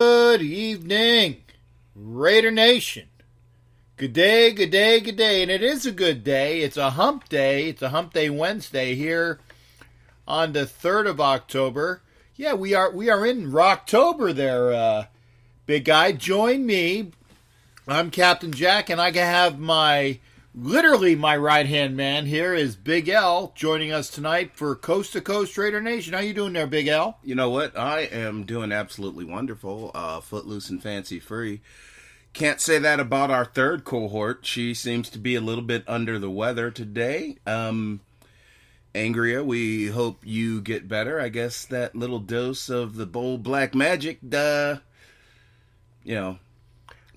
Good evening, Raider Nation. Good day, good day, good day. And it is a good day. It's a hump day. It's a hump day Wednesday here on the 3rd of October. Yeah, we are in Rocktober there, big guy. Join me. I'm Captain Jack, and I can have literally my right-hand man here is Big L joining us tonight for Coast to Coast Raider Nation. How you doing there, Big L? You know what? I am doing absolutely wonderful. Footloose and fancy free. Can't say that about our third cohort. She seems to be a little bit under the weather today. Angria, we hope you get better. I guess that little dose of the bold black magic,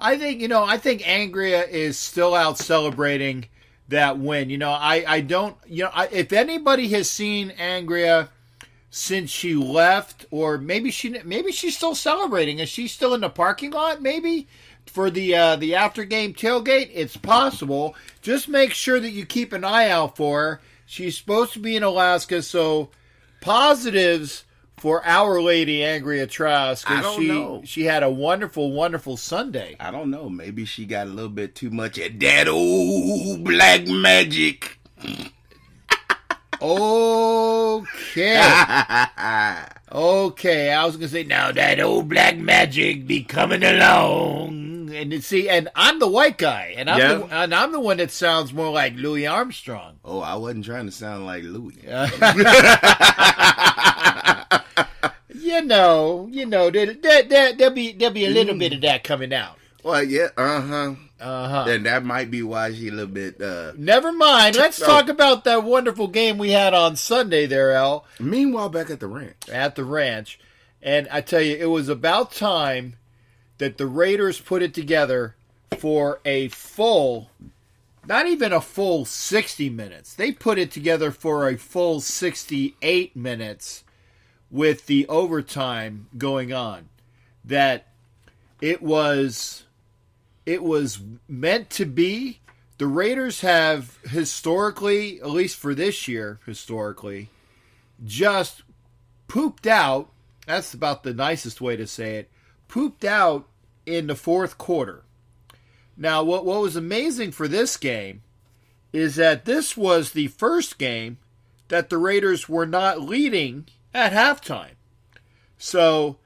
I think Angria is still out celebrating that win. If anybody has seen Angria since she left, or maybe she's still celebrating. Is she still in the parking lot? Maybe for the after game tailgate. It's possible. Just make sure that you keep an eye out for her. She's supposed to be in Alaska, so positives for Our Lady Angria Trask. I don't know. She had a wonderful, wonderful Sunday. I don't know. Maybe she got a little bit too much of that old black magic. Okay. Okay, I was going to say, now that old black magic be coming along. And I'm the white guy, and I'm the one that sounds more like Louis Armstrong. Oh, I wasn't trying to sound like Louis. There'll be a little bit of that coming out. Well, yeah, And that might be why she a little bit. Never mind. Let's talk about that wonderful game we had on Sunday there, Al. Meanwhile, back at the ranch. And I tell you, it was about time that the Raiders put it together for a full, not even a full 60 minutes. They put it together for a full 68 minutes with the overtime going on. That it was meant to be. The Raiders have historically, at least for this year, just pooped out. That's about the nicest way to say it. Pooped out in the fourth quarter. Now, what was amazing for this game is that this was the first game that the Raiders were not leading at halftime. So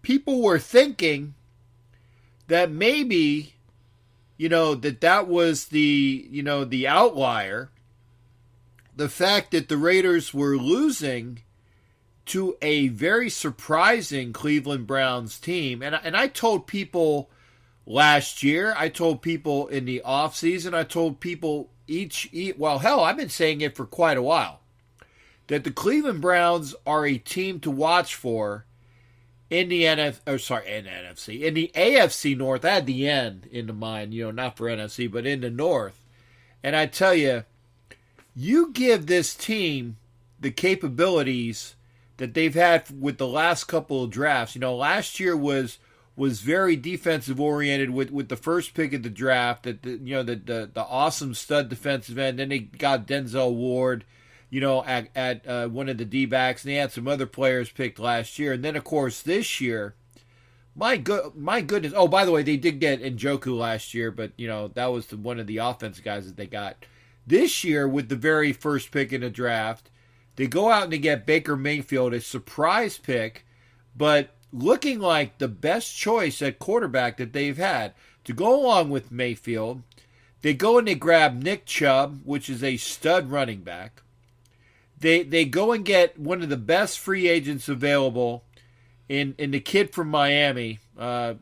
people were thinking that maybe, that was the outlier. The fact that the Raiders were losing to a very surprising Cleveland Browns team. And I told people last year, I told people in the offseason, I told people I've been saying it for quite a while, that the Cleveland Browns are a team to watch for in the NFC. In the AFC North. I had the N in the mind, not for NFC, but in the North. And I tell you, you give this team the capabilities that they've had with the last couple of drafts. Last year was very defensive oriented with the first pick of the draft. The awesome stud defensive end. Then they got Denzel Ward, at one of the D-backs, and they had some other players picked last year. And then, of course, this year, my goodness. Oh, by the way, they did get Njoku last year, but that was one of the offensive guys that they got. This year, with the very first pick in the draft, they go out and they get Baker Mayfield, a surprise pick, but looking like the best choice at quarterback that they've had. To go along with Mayfield, they go and they grab Nick Chubb, which is a stud running back. They go and get one of the best free agents available in the kid from Miami. What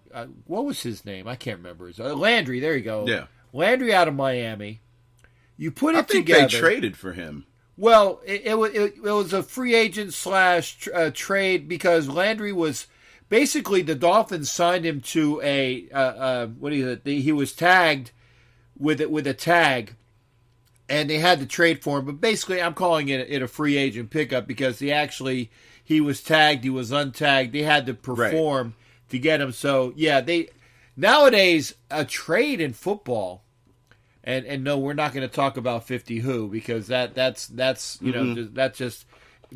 was his name? I can't remember. Landry, there you go. Yeah. Landry out of Miami. You put it together. I think they traded for him. Well, it was a free agent / trade because Landry was basically the Dolphins signed him to he was tagged with a tag, and they had to trade for him. But basically, I'm calling it a free agent pickup because he was tagged, he was untagged. They had to perform to get him. So yeah, nowadays a trade in football. And no, we're not going to talk about 50 who because that's that's just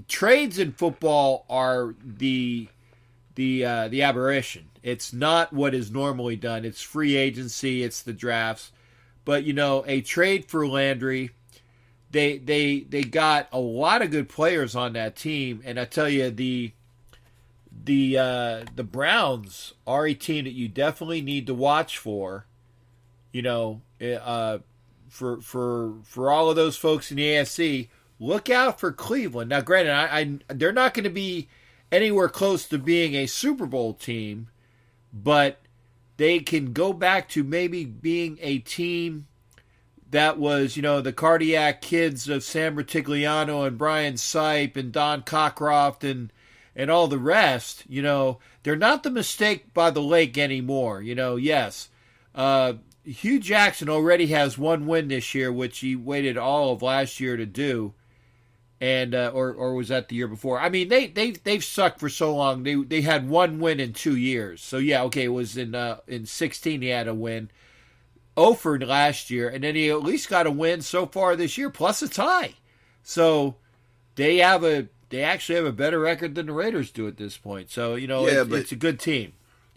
trades in football are the the aberration. It's not what is normally done. It's free agency. It's the drafts. But a trade for Landry, they got a lot of good players on that team, and I tell you the Browns are a team that you definitely need to watch for. For all of those folks in the AFC, look out for Cleveland. Now, granted, they're not going to be anywhere close to being a Super Bowl team, but they can go back to maybe being a team that was, the cardiac kids of Sam Rutigliano and Brian Sipe and Don Cockcroft and all the rest. They're not the mistake by the lake anymore. Yes. Hugh Jackson already has one win this year, which he waited all of last year to do. And or was that the year before? I mean, they've sucked for so long. They had one win in 2 years. So yeah, okay, it was in 16 he had a win. Offered last year, and then he at least got a win so far this year, plus a tie. So they actually have a better record than the Raiders do at this point. So it's a good team.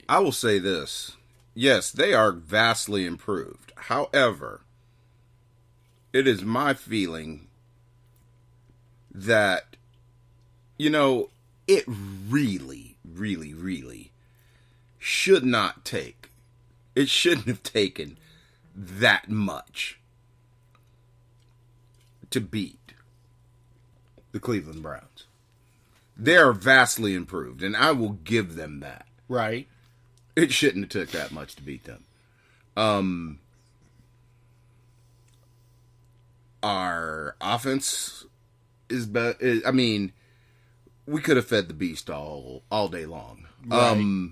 I will say this: yes, they are vastly improved. However, it is my feeling that, it really, really, really should not take. It shouldn't have taken that much to beat the Cleveland Browns. They are vastly improved, and I will give them that. Right. It shouldn't have took that much to beat them. Our offense is better. I mean, we could have fed the beast all day long. Right.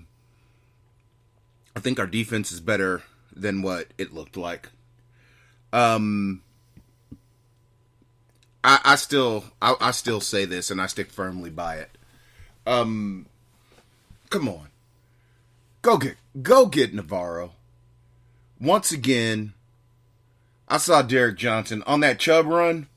I think our defense is better than what it looked like. I still say this, and I stick firmly by it. Come on, go get Navarro. Once again, I saw Derek Johnson on that Chubb run.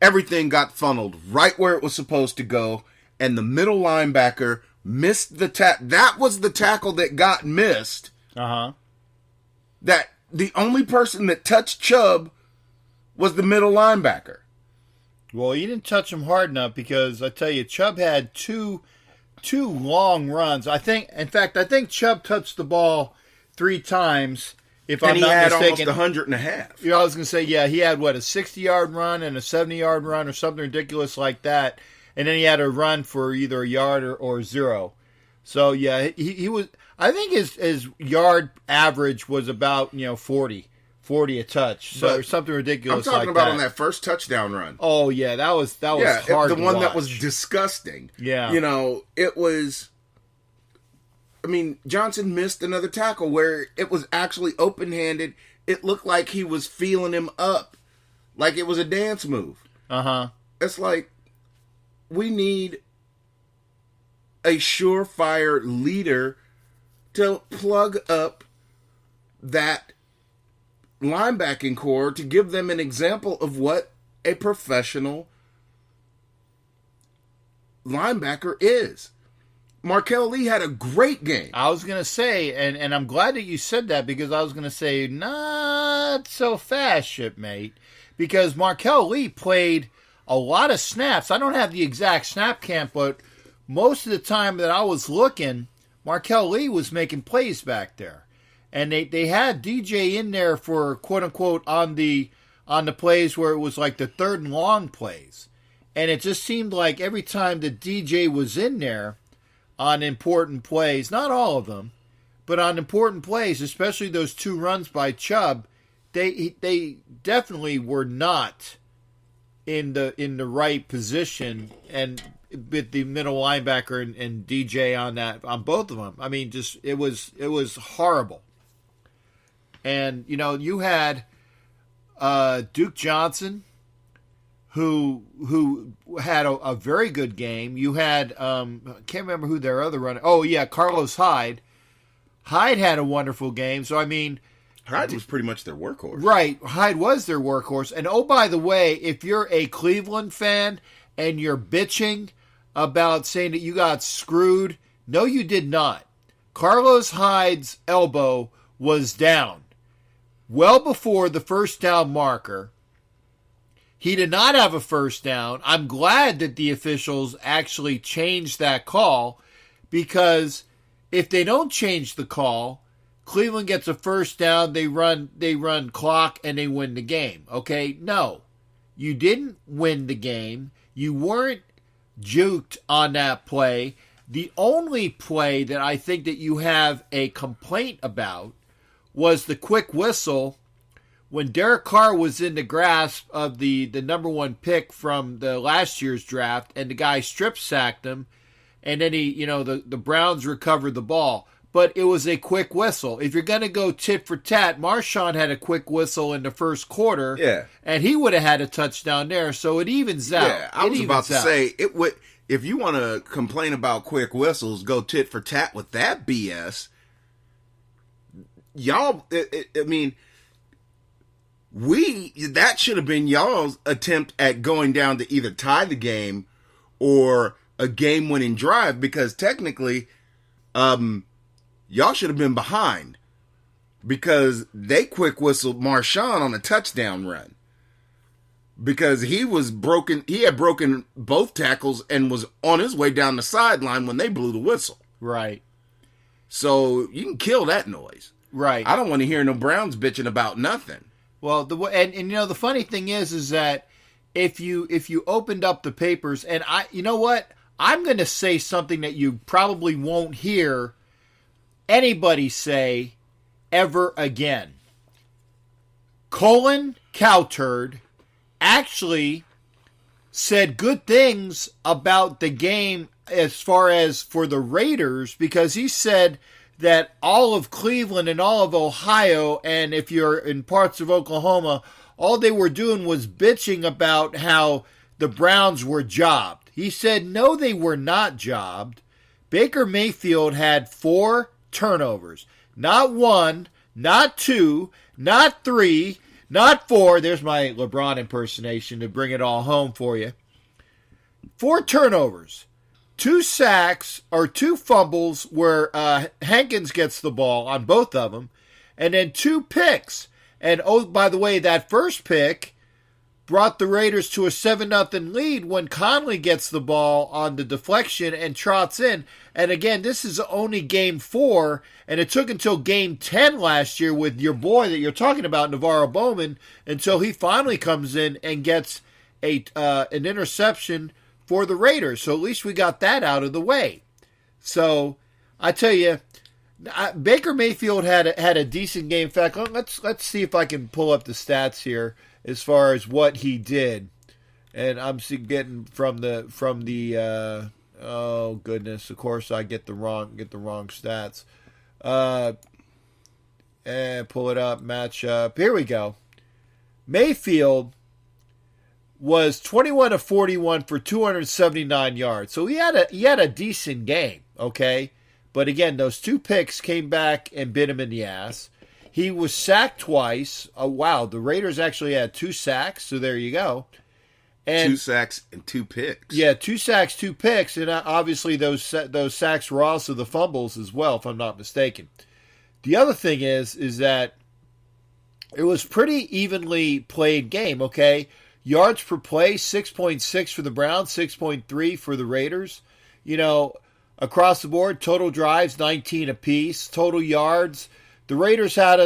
Everything got funneled right where it was supposed to go, and the middle linebacker missed the tackle. That was the tackle that got missed. That the only person that touched Chubb was the middle linebacker. Well, he didn't touch him hard enough because I tell you, Chubb had two long runs. I think Chubb touched the ball 3 times. If I'm not mistaken, almost 100.5. I was going to say, yeah, he had a 60-yard run and a 70-yard run or something ridiculous like that, and then he had a run for either a yard or 0. So yeah, he was. I think his yard average was about 40 a touch, so or something ridiculous. I'm talking about on that first touchdown run. Oh yeah, that was hard. The one to watch. that was disgusting. Yeah, it was. I mean, Johnson missed another tackle where it was actually open-handed. It looked like he was feeling him up, like it was a dance move. It's like we need a surefire leader to plug up that linebacking core to give them an example of what a professional linebacker is. Markel Lee had a great game. I was going to say, and I'm glad that you said that because I was going to say, not so fast, shipmate, because Markel Lee played a lot of snaps. I don't have the exact snap count, but most of the time that I was looking, Markel Lee was making plays back there. And they had DJ in there for quote-unquote on the plays where it was like the 3rd and long plays. And it just seemed like every time that DJ was in there on important plays, not all of them, but on important plays, especially those 2 runs by Chubb, they definitely were not in the right position, and with the middle linebacker and DJ on both of them. I mean, just it was horrible. And you had Duke Johnson, who had a very good game. You had I can't remember who their other runner. Oh yeah, Carlos Hyde. Hyde had a wonderful game. So I mean, Hyde was pretty much their workhorse. Right, Hyde was their workhorse. And oh, by the way, if you're a Cleveland fan and you're bitching about saying that you got screwed No, you did not. Carlos Hyde's elbow was down well before the first down marker. He did not have a first down. I'm glad that the officials actually changed that call, because if they don't change the call, Cleveland gets a first down, they run clock, and they win the game. Okay? No. You didn't win the game. You weren't juked on that play. The only play that I think that you have a complaint about was the quick whistle when Derek Carr was in the grasp of the number one pick from the last year's draft, and the guy strip sacked him, and then the Browns recovered the ball. But it was a quick whistle. If you're going to go tit for tat, Marshawn had a quick whistle in the first quarter, and he would have had a touchdown there, so it evens out. Yeah, I was about to say, it would. If you want to complain about quick whistles, go tit for tat with that BS. Y'all, that should have been y'all's attempt at going down to either tie the game or a game-winning drive, because technically, y'all should have been behind, because they quick whistled Marshawn on a touchdown run, because he had broken both tackles and was on his way down the sideline when they blew the whistle. Right. So you can kill that noise. Right. I don't want to hear no Browns bitching about nothing. Well, the funny thing is that if you opened up the papers, and I'm going to say something that you probably won't hear anybody say ever again. Colin Cowherd actually said good things about the game as far as for the Raiders, because he said that all of Cleveland and all of Ohio, and if you're in parts of Oklahoma, all they were doing was bitching about how the Browns were jobbed. He said, no, they were not jobbed. Baker Mayfield had 4 turnovers. Not 1, not 2, not 3, not 4. There's my LeBron impersonation to bring it all home for you. 4 turnovers. 2 sacks or 2 fumbles where Hankins gets the ball on both of them, and then 2 picks. And oh, by the way, that first pick brought the Raiders to a 7-0 lead when Conley gets the ball on the deflection and trots in. And again, this is only game 4, and it took until game 10 last year with your boy that you're talking about, Navarro Bowman, until he finally comes in and gets an interception for the Raiders. So at least we got that out of the way. So I tell you, Baker Mayfield had a decent game. In fact, let's see if I can pull up the stats here as far as what he did. And I'm getting from the oh goodness, of course I get the wrong stats. And pull it up, match up. Here we go. Mayfield was 21 of 41 for 279 yards. So he had a decent game, okay? But again, those 2 picks came back and bit him in the ass. He was sacked twice. Oh, wow, the Raiders actually had 2 sacks, so there you go. And 2 sacks and 2 picks. Yeah, 2 sacks, 2 picks, and obviously those sacks were also the fumbles as well, if I'm not mistaken. The other thing is that it was pretty evenly played game, okay? Yards per play, 6.6 for the Browns, 6.3 for the Raiders. Across the board, total drives, 19 apiece. Total yards, the Raiders had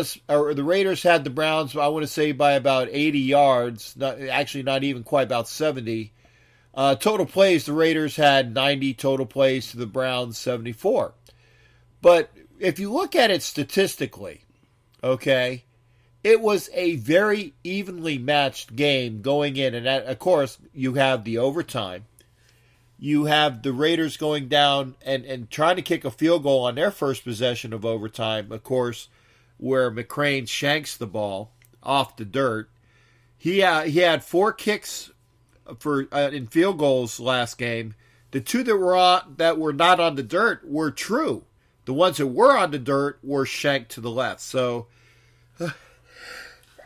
the Browns, I want to say, by about 80 yards. Not even quite, about 70. Total plays, the Raiders had 90 total plays to the Browns, 74. But if you look at it statistically, okay, it was a very evenly matched game going in. And of course, you have the overtime. You have the Raiders going down and trying to kick a field goal on their first possession of overtime, of course, where McCrane shanks the ball off the dirt. He had 4 kicks in field goals last game. The 2 that were not on the dirt were true. The ones that were on the dirt were shanked to the left. So,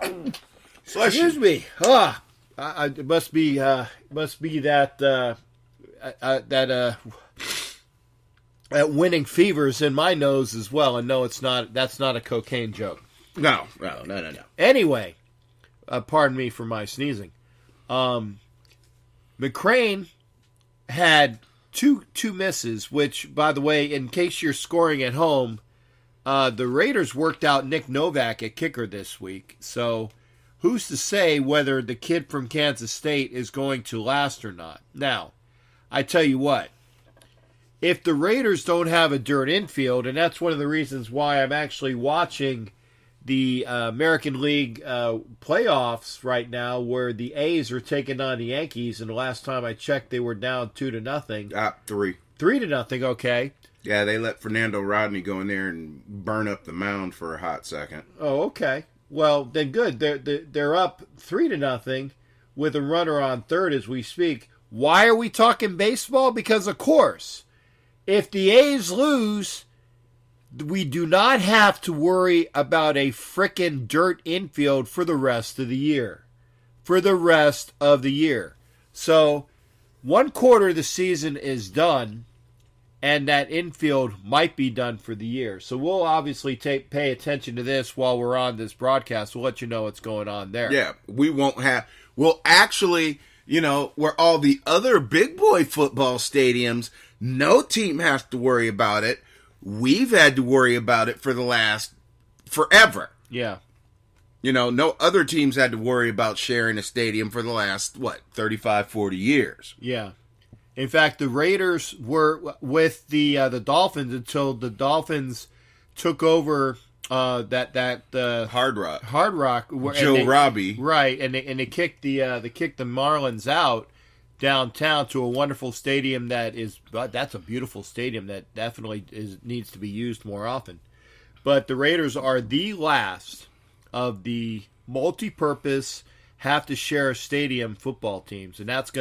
excuse me. It must be that at winning fevers in my nose as well. And no, it's not. That's not a cocaine joke. No. Anyway, pardon me for my sneezing. McCrane had two misses, which, by the way, in case you're scoring at home, the Raiders worked out Nick Novak at kicker this week. So who's to say whether the kid from Kansas State is going to last or not? Now, I tell you what, if the Raiders don't have a dirt infield, and that's one of the reasons why I'm actually watching the American League playoffs right now, where the A's are taking on the Yankees, and the last time I checked, they were down 2-0. 3. 3-0. Okay. Yeah, they let Fernando Rodney go in there and burn up the mound for a hot second. Oh, okay. Well, then good. They're up 3-0 with a runner on third as we speak. Why are we talking baseball? Because of course, if the A's lose, we do not have to worry about a frickin' dirt infield for the rest of the year. So, 1 quarter of the season is done, and that infield might be done for the year. So we'll obviously pay attention to this while we're on this broadcast. We'll let you know what's going on there. Yeah, we'll actually, where all the other big boy football stadiums, no team has to worry about it. We've had to worry about it for the last forever. Yeah. No other teams had to worry about sharing a stadium for the last, 35, 40 years. Yeah. In fact, the Raiders were with the Dolphins until the Dolphins took over that Hard Rock. Joe Robbie. Right, and they kicked the Marlins out downtown to a wonderful stadium that's a beautiful stadium that definitely needs to be used more often. But the Raiders are the last of the multi-purpose have to share a stadium football teams, and that's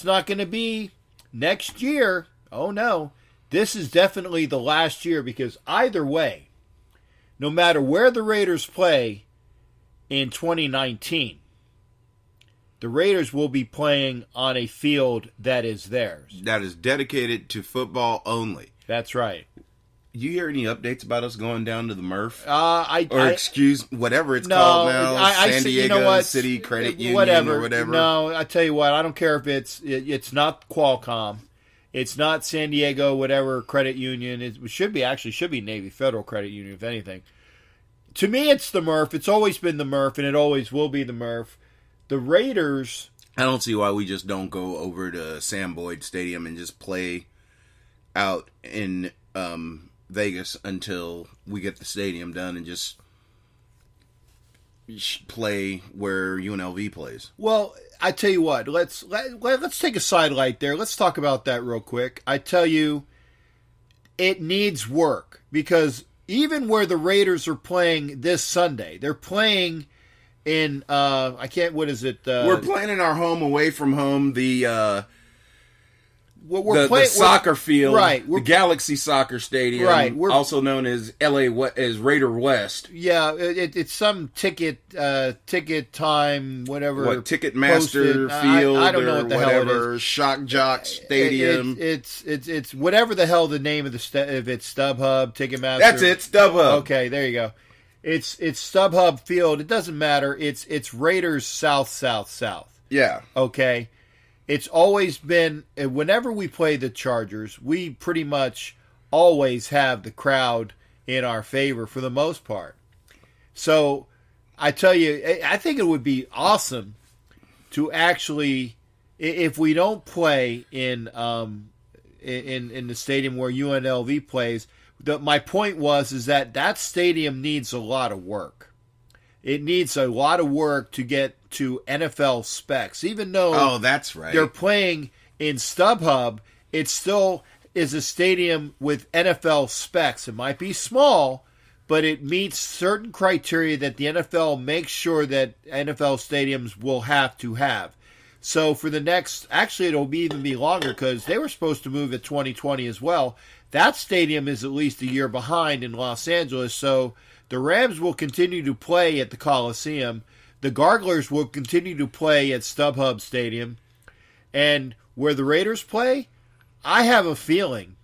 not going to be next year. Oh, no. This is definitely the last year because either way, no matter where the Raiders play in 2019, the Raiders will be playing on a field that is theirs. That is dedicated to football only. That's right. You hear any updates about us going down to the Murph? Whatever it's called now, San Diego City Credit Union or whatever. No, I tell you what, I don't care if it's not Qualcomm, it's not San Diego whatever Credit Union. It should be Navy Federal Credit Union if anything. To me, it's the Murph. It's always been the Murph, and it always will be the Murph. The Raiders. I don't see why we just don't go over to Sam Boyd Stadium and just play out in Vegas until we get the stadium done and just play where UNLV plays. Well, I tell you what, let's take a sidelight there. Let's talk about that real quick. I tell you, it needs work because even where the Raiders are playing this Sunday, they're playing in we're playing in our home away from home, the soccer field, right? The Galaxy Soccer Stadium, right? Also known as as Raider West. Yeah, it's some ticket time, whatever. What Ticketmaster Field? I don't know what the hell it is. Shock Jock Stadium. It's whatever the hell the name of if it's StubHub, Ticketmaster. That's it, StubHub. Okay, there you go. It's StubHub Field. It doesn't matter. It's Raiders South. Yeah. Okay. It's always been, whenever we play the Chargers, we pretty much always have the crowd in our favor for the most part. So, I tell you, I think it would be awesome to actually, if we don't play in the stadium where UNLV plays, my point is that stadium needs a lot of work. It needs a lot of work to get to NFL specs. Even though that's right. They're playing in StubHub, it still is a stadium with NFL specs. It might be small, but it meets certain criteria that the NFL makes sure that NFL stadiums will have to have. So for the next, actually it'll even be longer because they were supposed to move at 2020 as well. That stadium is at least a year behind in Los Angeles, so the Rams will continue to play at the Coliseum. The Garglers will continue to play at StubHub Stadium. And where the Raiders play, I have a feeling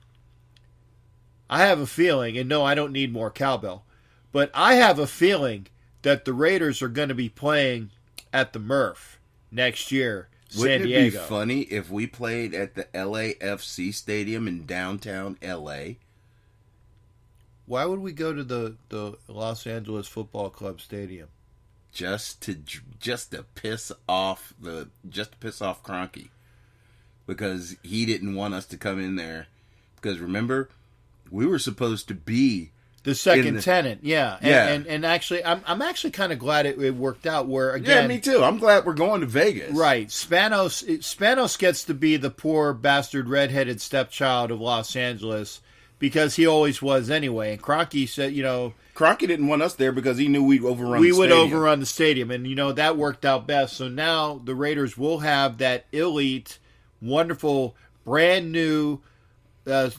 I have a feeling, and no, I don't need more cowbell, but I have a feeling that the Raiders are going to be playing at the Murph next year, San Diego. Wouldn't it be funny if we played at the LAFC Stadium in downtown LA? Why would we go to the Los Angeles Football Club Stadium? Just to piss off Kroenke, because he didn't want us to come in there. Because remember, we were supposed to be the second tenant, yeah. And actually, I'm actually kind of glad it worked out. Where again, yeah, me too. I'm glad we're going to Vegas. Right, Spanos gets to be the poor bastard redheaded stepchild of Los Angeles because he always was anyway. And Kroenke said, Kroenke didn't want us there because he knew we'd overrun. We would overrun the stadium, and that worked out best. So now the Raiders will have that elite, wonderful, brand new,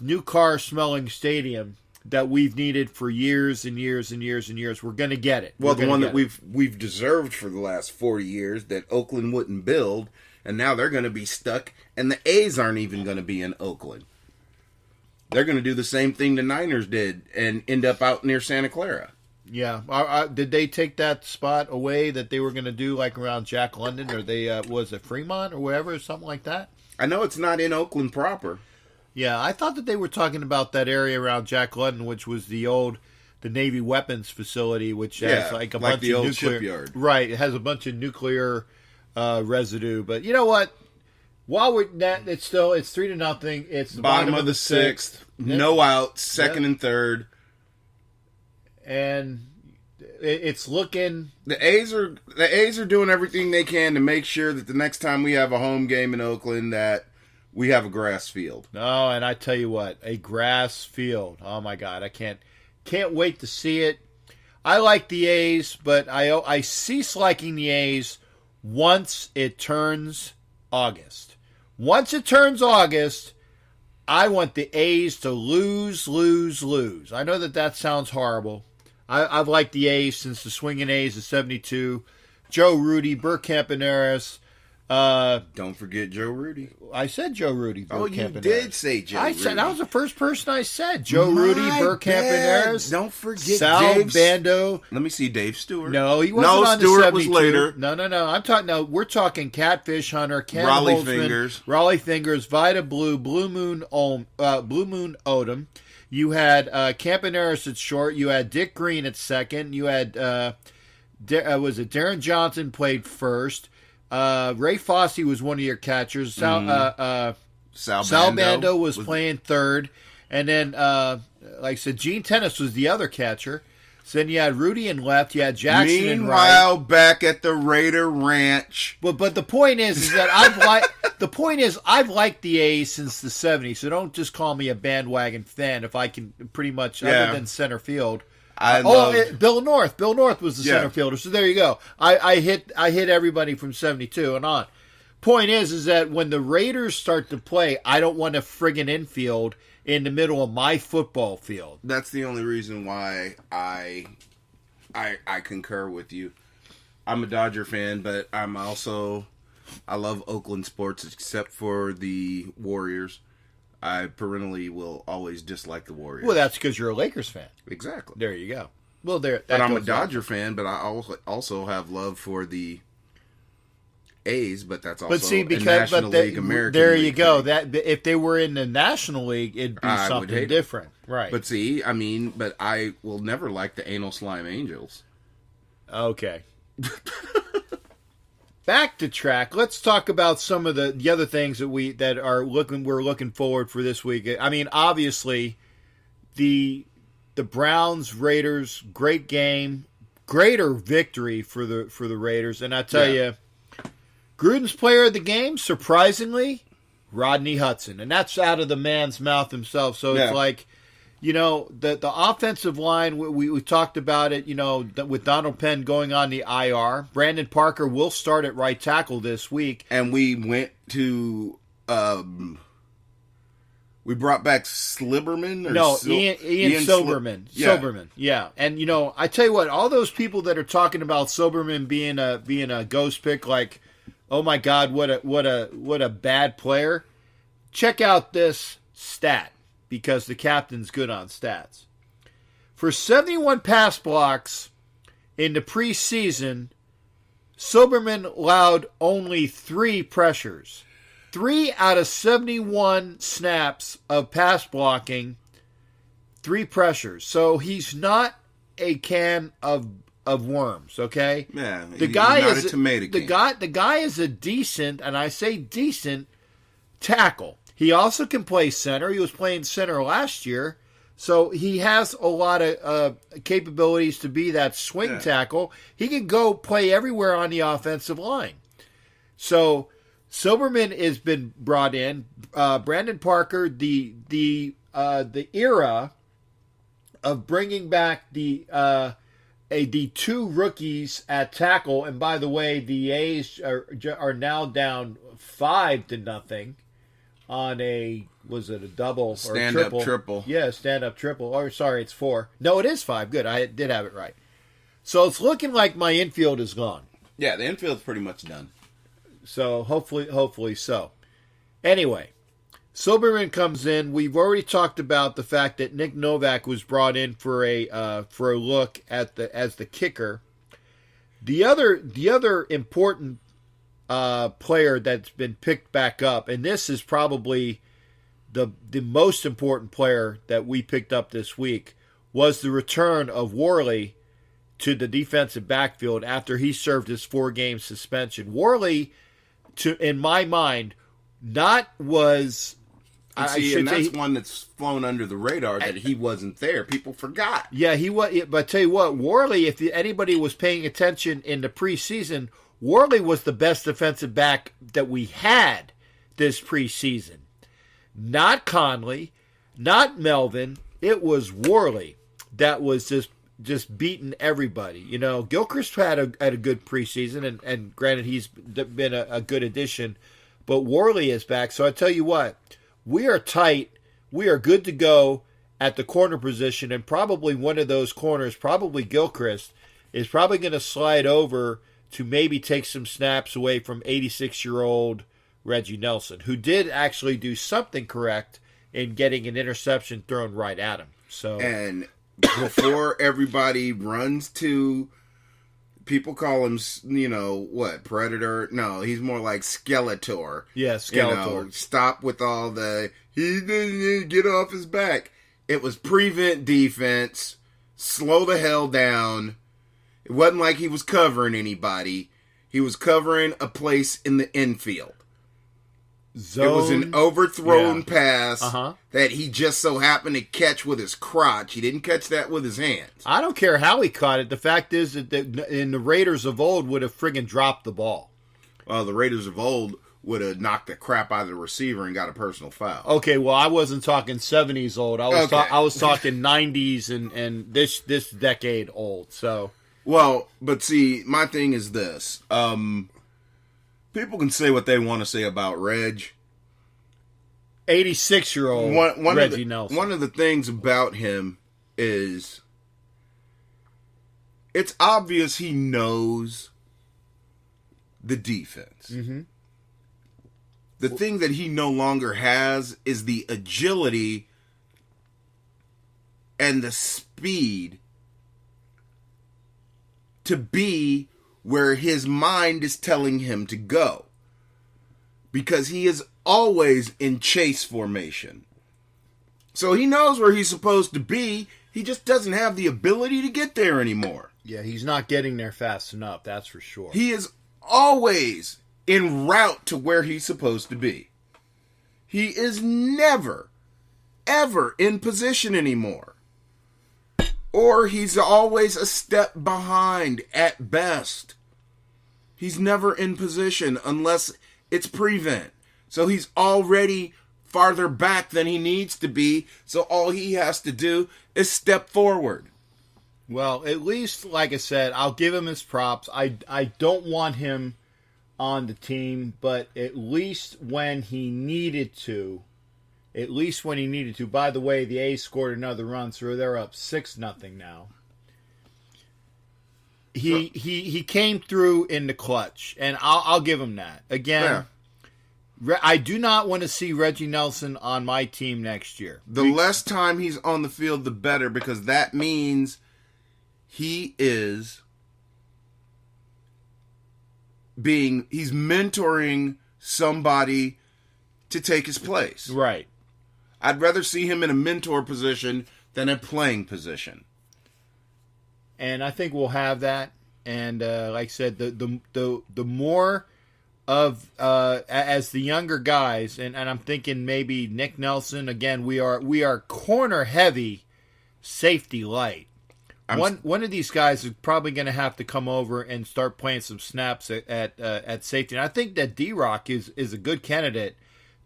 new car smelling stadium that we've needed for years and years and years and years. We're going to get it. Well, the one that we've deserved for the last 40 years that Oakland wouldn't build, and now they're going to be stuck, and the A's aren't even going to be in Oakland. They're going to do the same thing the Niners did and end up out near Santa Clara. Yeah. Did they take that spot away that they were going to do like around Jack London, or was it Fremont or wherever, something like that? I know it's not in Oakland proper. Yeah, I thought that they were talking about that area around Jack London, which was the Navy weapons facility, which has like a bunch the of old nuclear shipyard. Right, it has a bunch of nuclear residue. But you know what? While we're that, it's 3-0. It's the bottom of the sixth. No outs, second and third, and it's looking. The A's are doing everything they can to make sure that the next time we have a home game in Oakland that we have a grass field. No, and I tell you what, a grass field. Oh my God, I can't wait to see it. I like the A's, but I cease liking the A's once it turns August. Once it turns August, I want the A's to lose. I know that sounds horrible. I've liked the A's since the swinging A's of '72. Joe Rudy, Burke Campaneris. Don't forget Joe Rudy. I said Joe Rudy. Burke you Campaneris. did say Joe Rudy. That was the first person I said. Joe Rudy, Burke Campaneris. Don't forget Sal Bando. Let me see Dave Stewart. No, he wasn't on Stewart the 72. was later. No. We're talking Catfish Hunter, Ken Raleigh Holtzman, Fingers, Raleigh Fingers, Vida Blue, Blue Moon Odom. You had Campaneris at short. You had Dick Green at second. You had Darren Johnson played first. Ray Fosse was one of your catchers. Sal Bando was playing third. And then, like I said, Gene Tennis was the other catcher. So then you had Rudy in left. You had Jackson in right. Meanwhile, back at the Raider Ranch. But the point is that I've liked the A's since the '70s. So don't just call me a bandwagon fan if I can pretty much, other than center field. Bill North. Bill North was the center fielder. So there you go. I hit everybody from '72 and on. Point is that when the Raiders start to play, I don't want a friggin' infield in the middle of my football field. That's the only reason why I concur with you. I'm a Dodger fan, but I love Oakland sports except for the Warriors. I perennially will always dislike the Warriors. Well, that's because you're a Lakers fan. Exactly. There you go. Well, but I'm a Dodger fan, but I also have love for the A's, but that's also National League, American there League you go. thing. That if they were in the National League, it'd be something different, right? But but I will never like the Anal Slime Angels. Okay. Back to track. Let's talk about some of the other things that we're looking forward for this week. I mean, obviously, the Browns Raiders, great game, greater victory for the Raiders, and I tell you, Gruden's player of the game, surprisingly, Rodney Hudson, and that's out of the man's mouth himself. So it's like, the offensive line, we talked about it, with Donald Penn going on the IR. Brandon Parker will start at right tackle this week. And we went to, we brought back Sliberman? Ian Silberman. Yeah. Silberman, yeah. And, I tell you what, all those people that are talking about Silberman being a ghost pick, like, oh my God, what a bad player. Check out this stat. because the captain's good on stats. For 71 pass blocks in the preseason, Silberman allowed only 3 pressures. 3 out of 71 snaps of pass blocking, 3 pressures. So he's not a can of worms, okay? Yeah, the guy not is a tomato can. the guy is a decent, and I say decent, tackle. He also can play center. He was playing center last year, so he has a lot of capabilities to be that swing tackle. He can go play everywhere on the offensive line. So Silberman has been brought in. Brandon Parker, the era of bringing back the 2 rookies at tackle, and by the way, the A's are now down 5-0 on was it a double or stand-up triple? Yeah, stand-up triple. Or sorry, it's 4. No, it is 5. Good, I did have it right. So it's looking like my infield is gone. Yeah, the infield's pretty much done. So hopefully so. Anyway, Silberman comes in. We've already talked about the fact that Nick Novak was brought in for a look at as the kicker. The other important player that's been picked back up, and this is probably the most important player that we picked up this week, was the return of Worley to the defensive backfield after he served his 4-game suspension. Worley, in my mind, that's one that's flown under the radar that he wasn't there. People forgot. Yeah, he was. But I tell you what, Worley, if anybody was paying attention in the preseason, Worley was the best defensive back that we had this preseason. Not Conley, not Melvin. It was Worley that was just beating everybody. You know, Gilchrist had a good preseason, and granted, he's been a good addition, but Worley is back. So I tell you what, we are tight. We are good to go at the corner position, and probably one of those corners, probably Gilchrist, is probably going to slide over to maybe take some snaps away from 86-year-old Reggie Nelson, who did actually do something correct in getting an interception thrown right at him. So, and before everybody runs to, people call him, Predator? No, he's more like Skeletor. Yeah, Skeletor. Stop with all he didn't get off his back. It was prevent defense, slow the hell down. It wasn't like he was covering anybody. He was covering a place in the infield. Zone. It was an overthrown pass that he just so happened to catch with his crotch. He didn't catch that with his hands. I don't care how he caught it. The fact is that the Raiders of old would have friggin' dropped the ball. Well, the Raiders of old would have knocked the crap out of the receiver and got a personal foul. Okay, well, I wasn't talking 70s old. I was talking 90s and this decade old. So, well, but see, my thing is this. People can say what they want to say about Reg. 86-year-old Reggie Nelson. One of the things about him is it's obvious he knows the defense. Mm-hmm. The thing that he no longer has is the agility and the speed to be where his mind is telling him to go. Because he is always in chase formation. So he knows where he's supposed to be. He just doesn't have the ability to get there anymore. Yeah, he's not getting there fast enough, that's for sure. He is always en route to where he's supposed to be. He is never, ever in position anymore. Or he's always a step behind at best. He's never in position unless it's prevent. So he's already farther back than he needs to be. So all he has to do is step forward. Well, at least, like I said, I'll give him his props. I don't want him on the team, but at least when he needed to. By the way, the A's scored another run, so they're up 6-0 now. He came through in the clutch, and I'll give him that. Again, I do not want to see Reggie Nelson on my team next year. The less time he's on the field, the better, because that means he's mentoring somebody to take his place. Right. I'd rather see him in a mentor position than a playing position. And I think we'll have that. And like I said, the more of as the younger guys, and I'm thinking maybe Nick Nelson again. We are corner heavy, safety light. One of these guys is probably going to have to come over and start playing some snaps at safety. And I think that D-Rock is a good candidate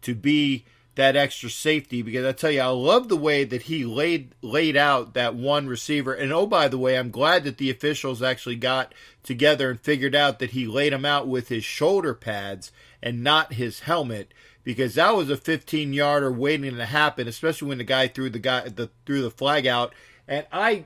to be that extra safety, because I tell you, I love the way that he laid out that one receiver. And oh, by the way, I'm glad that the officials actually got together and figured out that he laid him out with his shoulder pads and not his helmet, because that was a 15-yarder waiting to happen, especially when the guy threw the flag out. And I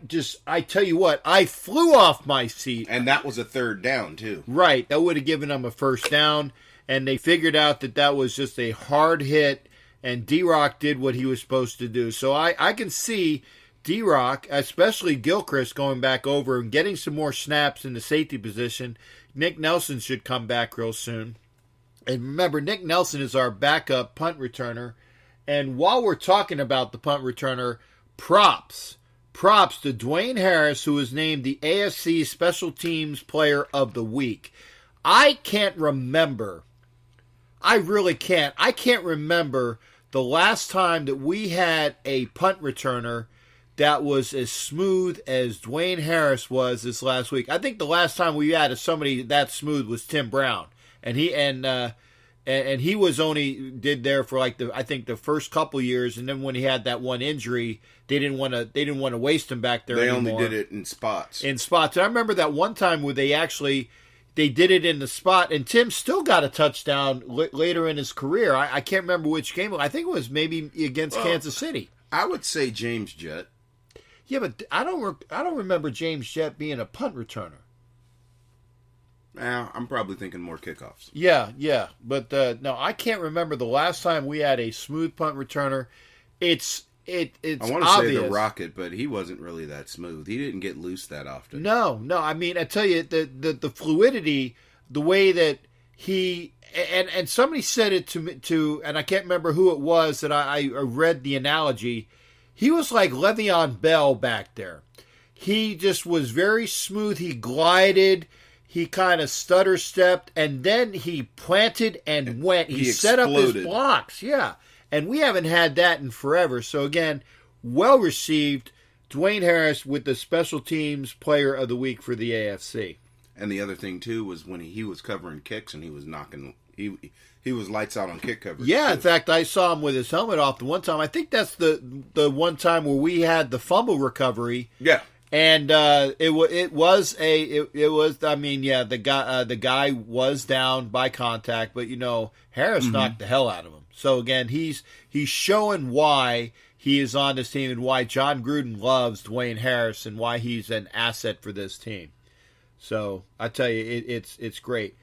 tell you what, I flew off my seat. And that was a third down, too. Right. That would have given them a first down. And they figured out that was just a hard hit, and D-Rock did what he was supposed to do. So I can see D-Rock, especially Gilchrist, going back over and getting some more snaps in the safety position. Nick Nelson should come back real soon. And remember, Nick Nelson is our backup punt returner. And while we're talking about the punt returner, props to Dwayne Harris, who was named the AFC Special Teams Player of the Week. I can't remember. I really can't. I can't remember the last time that we had a punt returner that was as smooth as Dwayne Harris was this last week. I think the last time we had somebody that smooth was Tim Brown, and he was only did there for I think the first couple years, and then when he had that one injury, they didn't want to waste him back there. They anymore. only did it in spots. And I remember that one time where they did it in the spot, and Tim still got a touchdown later in his career. I can't remember which game. I think it was maybe against Kansas City. I would say James Jett. Yeah, but I don't remember James Jett being a punt returner. I'm probably thinking more kickoffs. Yeah, but no, I can't remember the last time we had a smooth punt returner. It's I want to say the Rocket, but he wasn't really that smooth. He didn't get loose that often. No. I mean, I tell you, the fluidity, the way that he and somebody said it to, and I can't remember who it was that I read the analogy. He was like Le'Veon Bell back there. He just was very smooth. He glided. He kind of stutter stepped, and then he planted and went. He set up his blocks. Yeah. And we haven't had that in forever. So, again, well received. Dwayne Harris with the Special Teams Player of the Week for the AFC. And the other thing, too, was when he was covering kicks and he was knocking... He was lights out on kick coverage. Yeah, too. In fact, I saw him with his helmet off the one time. I think that's the one time where we had the fumble recovery. Yeah. And the guy was down by contact, but Harris knocked the hell out of him. So again, he's showing why he is on this team and why John Gruden loves Dwayne Harris and why he's an asset for this team. So I tell you, it's great.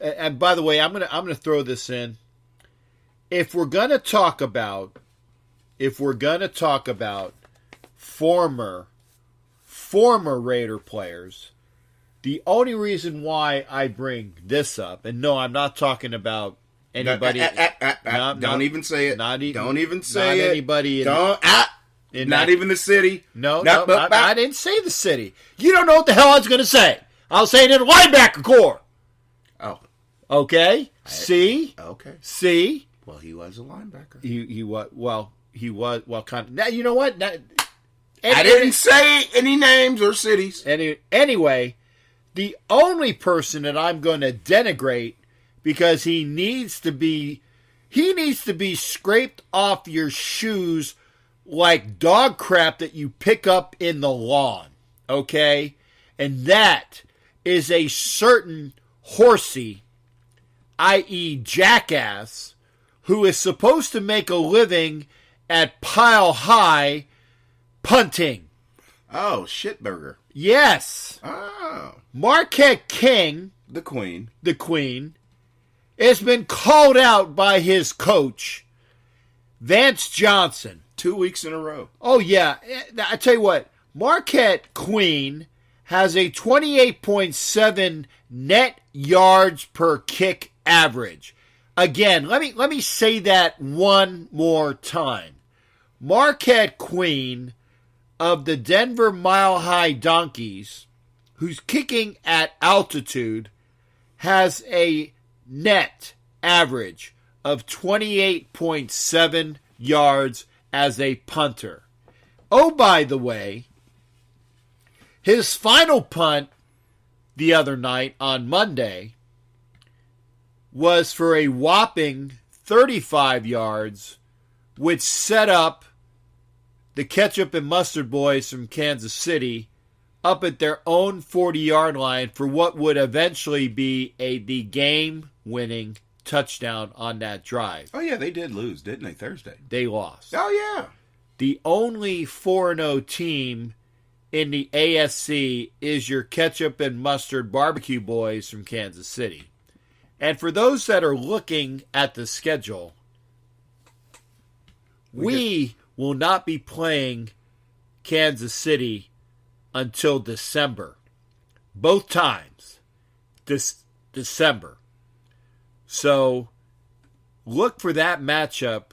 And by the way, I'm gonna throw this in. If we're gonna talk about former Raider players, the only reason why I bring this up, and no, I'm not talking about anybody. Don't even say it. Don't even say it. Anybody. Not even the city. No, I didn't say the city. You don't know what the hell I was going to say. I was saying in the linebacker core. Oh. Okay. See? Okay. See? Well, he was a linebacker. He was. Well, kind of. Now, you know what? Now, I didn't say any names or cities. Anyway, the only person that I'm going to denigrate because he needs to be scraped off your shoes like dog crap that you pick up in the lawn, okay? And that is a certain horsey, i.e. jackass, who is supposed to make a living at Pile High punting. Oh, Shitburger. Yes. Oh. Marquette King. The Queen. has been called out by his coach, Vance Johnson. 2 weeks in a row. Oh, yeah. I tell you what, Marquette Queen has a 28.7 net yards per kick average. Again, let me say that one more time. Marquette Queen of the Denver Mile High Donkeys, who's kicking at altitude, has a net average of 28.7 yards as a punter. Oh, by the way, his final punt the other night on Monday was for a whopping 35 yards, which set up the ketchup and mustard boys from Kansas City up at their own 40-yard line for what would eventually be the game-winning touchdown on that drive. Oh, yeah, they did lose, didn't they, Thursday? They lost. Oh, yeah. The only 4-0 team in the ASC is your ketchup and mustard barbecue boys from Kansas City. And for those that are looking at the schedule, we will not be playing Kansas City until December. Both times. December. So look for that matchup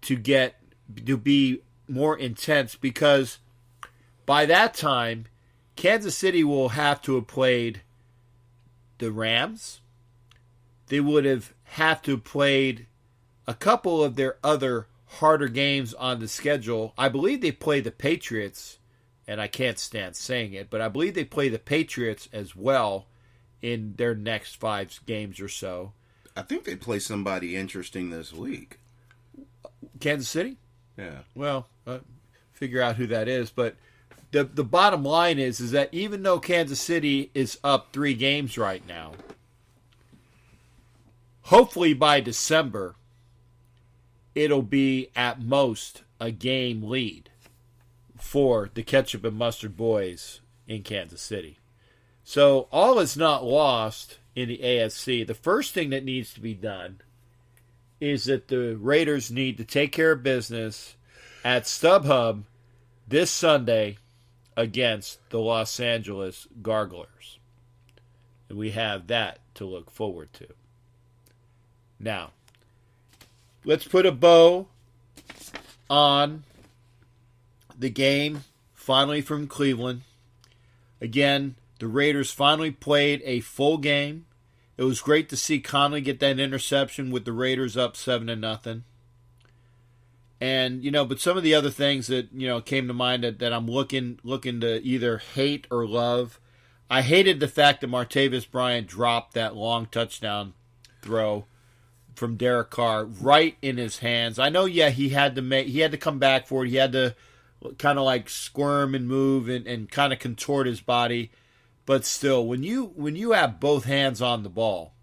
to be more intense, because by that time, Kansas City will have to have played the Rams. They would have to have played a couple of their other harder games on the schedule. I believe they play the Patriots, and I can't stand saying it, but I believe they play the Patriots as well in their next 5 games or so. I think they play somebody interesting this week. Kansas City? Yeah. Well, figure out who that is, but the bottom line is that even though Kansas City is up 3 games right now, hopefully by December, it'll be at most a game lead for the ketchup and mustard boys in Kansas City. So all is not lost in the AFC. The first thing that needs to be done is that the Raiders need to take care of business at StubHub this Sunday against the Los Angeles Garglers. And we have that to look forward to. Now, let's put a bow on the game finally from Cleveland. Again, the Raiders finally played a full game. It was great to see Conley get that interception with the Raiders up 7-0. And, but some of the other things that, came to mind that I'm looking to either hate or love. I hated the fact that Martavis Bryant dropped that long touchdown throw from Derek Carr right in his hands. I know, he had to come back for it. He had to kind of like squirm and move and kind of contort his body. But still, when you have both hands on the ball,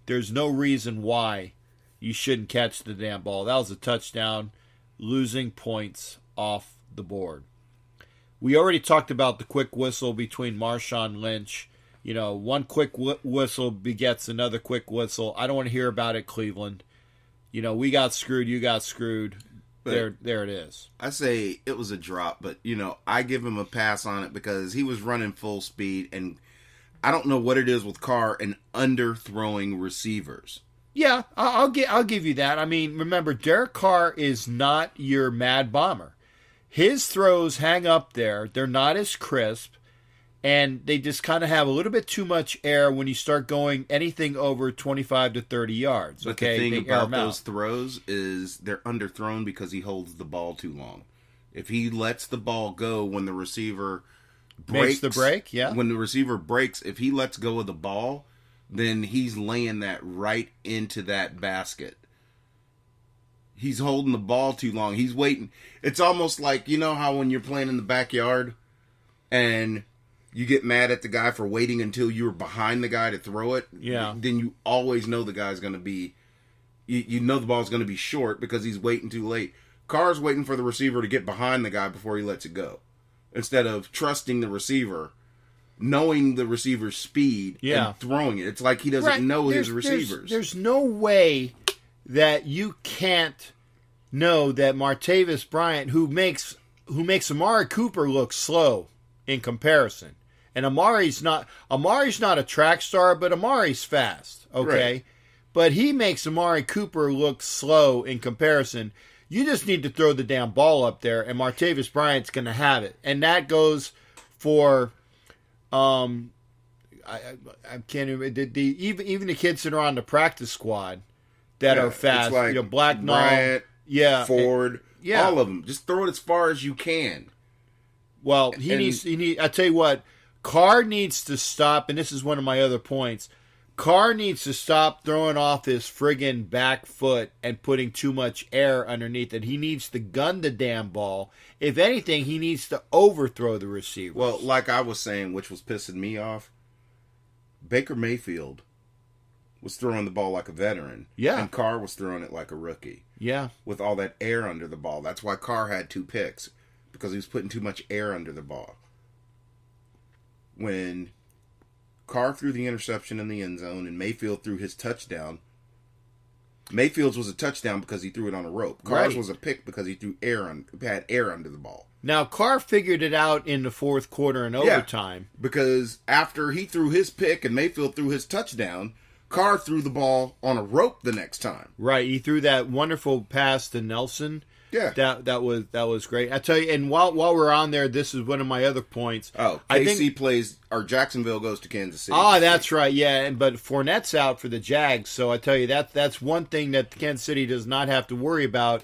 there's no reason why you shouldn't catch the damn ball. That was a touchdown, losing points off the board. We already talked about the quick whistle between Marshawn Lynch. One quick whistle begets another quick whistle. I don't want to hear about it, Cleveland. We got screwed, you got screwed. There it is. I say it was a drop, but, I give him a pass on it because he was running full speed, and I don't know what it is with Carr and underthrowing receivers. Yeah, I'll give you that. I mean, remember, Derek Carr is not your mad bomber. His throws hang up there. They're not as crisp, and they just kind of have a little bit too much air when you start going anything over 25 to 30 yards. But okay, the thing about those throws is they're underthrown because he holds the ball too long. If he lets the ball go when the receiver breaks, makes the break, yeah. When the receiver breaks, if he lets go of the ball, then he's laying that right into that basket. He's holding the ball too long. He's waiting. It's almost like, how when you're playing in the backyard and you get mad at the guy for waiting until you're behind the guy to throw it. Yeah. Then you always know the guy's going to be, the ball's going to be short because he's waiting too late. Carr's waiting for the receiver to get behind the guy before he lets it go. Instead of trusting the receiver knowing the receiver's speed Yeah. and throwing it. It's like he doesn't know his receivers. There's no way that you can't know that Martavis Bryant, who makes Amari Cooper look slow in comparison. And Amari's not a track star, but Amari's fast, okay? Right. But he makes Amari Cooper look slow in comparison. You just need to throw the damn ball up there, and Martavis Bryant's going to have it. And that goes for, I can't even, even the kids that are on the practice squad that are fast. It's like Blacknall, Bryant, Ford, yeah. all of them. Just throw it as far as you can. Well, he needs. I tell you what, Carr needs to stop, and this is one of my other points. Carr needs to stop throwing off his friggin' back foot and putting too much air underneath it. He needs to gun the damn ball. If anything, he needs to overthrow the receiver. Well, like I was saying, which was pissing me off, Baker Mayfield was throwing the ball like a veteran. Yeah. And Carr was throwing it like a rookie. Yeah. With all that air under the ball. That's why Carr had 2 picks. Because he was putting too much air under the ball. When Carr threw the interception in the end zone and Mayfield threw his touchdown, Mayfield's was a touchdown because he threw it on a rope. Carr's was a pick because he had air under the ball. Now, Carr figured it out in the fourth quarter and overtime. Because after he threw his pick and Mayfield threw his touchdown, Carr threw the ball on a rope the next time. Right. He threw that wonderful pass to Nelson. Yeah. That was great. I tell you, and while we're on there, this is one of my other points. Oh, Jacksonville goes to Kansas City. Ah, that's right, yeah. But Fournette's out for the Jags, so I tell you, that's one thing that Kansas City does not have to worry about.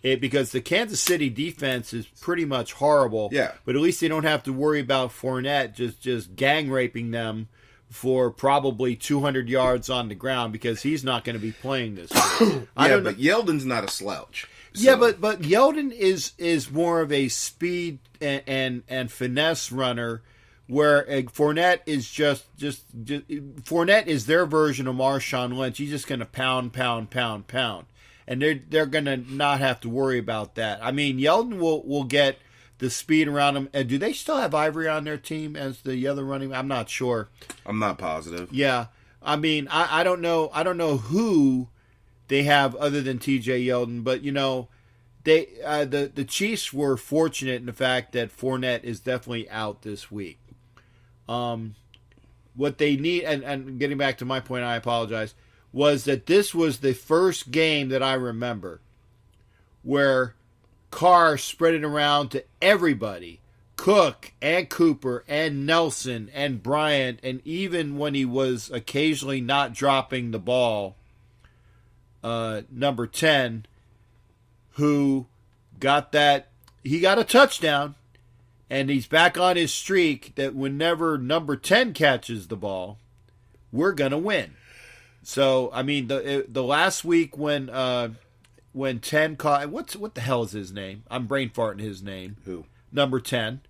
Because the Kansas City defense is pretty much horrible. Yeah. But at least they don't have to worry about Fournette just gang raping them for probably 200 yards on the ground because he's not going to be playing this week. But Yeldon's not a slouch. So. Yeah, but Yeldon is more of a speed and finesse runner, where Fournette is just Fournette is their version of Marshawn Lynch. He's just going to pound, and they're going to not have to worry about that. I mean, Yeldon will get the speed around him. And do they still have Ivory on their team as the other running? I'm not sure. I'm not positive. Yeah, I mean, I don't know. I don't know who they have other than T.J. Yeldon, but the Chiefs were fortunate in the fact that Fournette is definitely out this week. What they need, and getting back to my point, I apologize, was that this was the first game that I remember where Carr spread it around to everybody, Cook and Cooper and Nelson and Bryant, and even when he was occasionally not dropping the ball, number 10, who got he got a touchdown, and he's back on his streak that whenever number 10 catches the ball, we're going to win. So, I mean, the last week when 10 caught, what the hell is his name? I'm brain farting his name. Who? Number 10.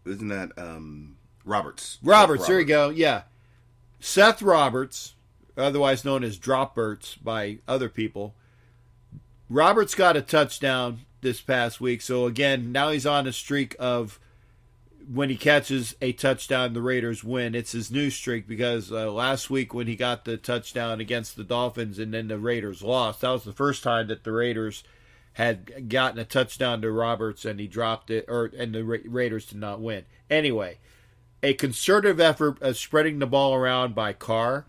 Isn't that Roberts? Roberts, there you go, yeah. Seth Roberts, otherwise known as Dropberts by other people. Roberts got a touchdown this past week, so again, now he's on a streak of when he catches a touchdown, the Raiders win. It's his new streak because last week when he got the touchdown against the Dolphins and then the Raiders lost, that was the first time that the Raiders had gotten a touchdown to Roberts and he dropped it, and the Raiders did not win. Anyway, a concerted effort of spreading the ball around by Carr.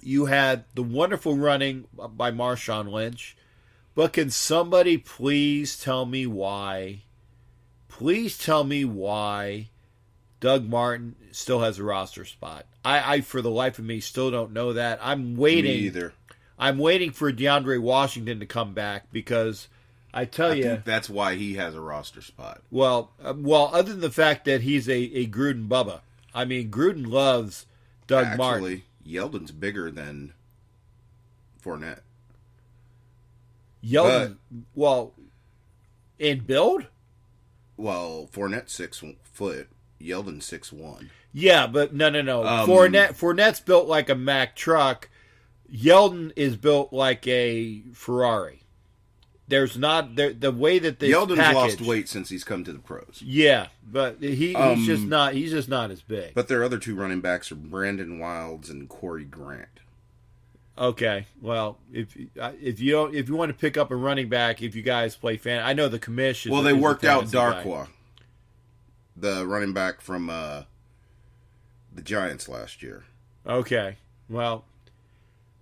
You had the wonderful running by Marshawn Lynch. But can somebody please tell me why? Please tell me why Doug Martin still has a roster spot. I for the life of me, still don't know that. I'm waiting. Me either. I'm waiting for DeAndre Washington to come back because I think that's why he has a roster spot. Well, other than the fact that he's a Gruden Bubba. I mean, Gruden loves Doug Martin. Actually, Yeldon's bigger than Fournette. Yeldon, in build? Well, Fournette's 6 foot. Yeldon's 6'1". Yeah, but no. Fournette's built like a Mack truck. Yeldon is built like a Ferrari. there's not the way that they Yeldon's lost weight since he's come to the pros. Yeah, but he's just not as big. But their other two running backs are Brandon Wilds and Corey Grant. Okay, well, if you want to pick up a running back, if you guys play I know the commission. Well, they worked out Darkwa, the running back from the Giants last year. Okay, well,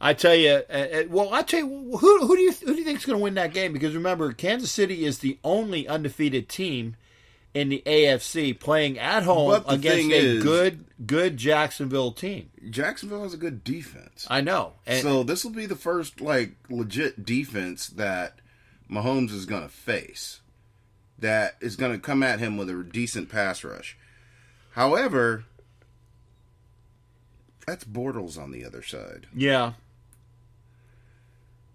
I tell you, who do you think is going to win that game? Because remember, Kansas City is the only undefeated team in the AFC playing at home against a good Jacksonville team. Jacksonville has a good defense. I know. So this will be the first legit defense that Mahomes is going to face. That is going to come at him with a decent pass rush. However, that's Bortles on the other side. Yeah.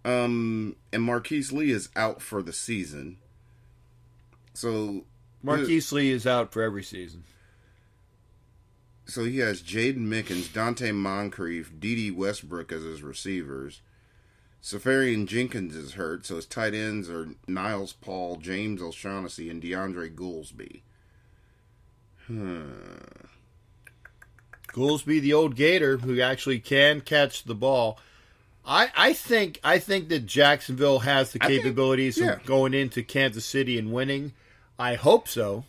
And Marquise Lee is out for the season. So Marquise Lee is out for every season. So he has Jaden Mickens, Dante Moncrief, Dede Westbrook as his receivers. Safarian Jenkins is hurt, so his tight ends are Niles Paul, James O'Shaughnessy, and DeAndre Goolsby. Goolsby, the old Gator, who actually can catch the ball. I think that Jacksonville has the capabilities of going into Kansas City and winning. I hope so.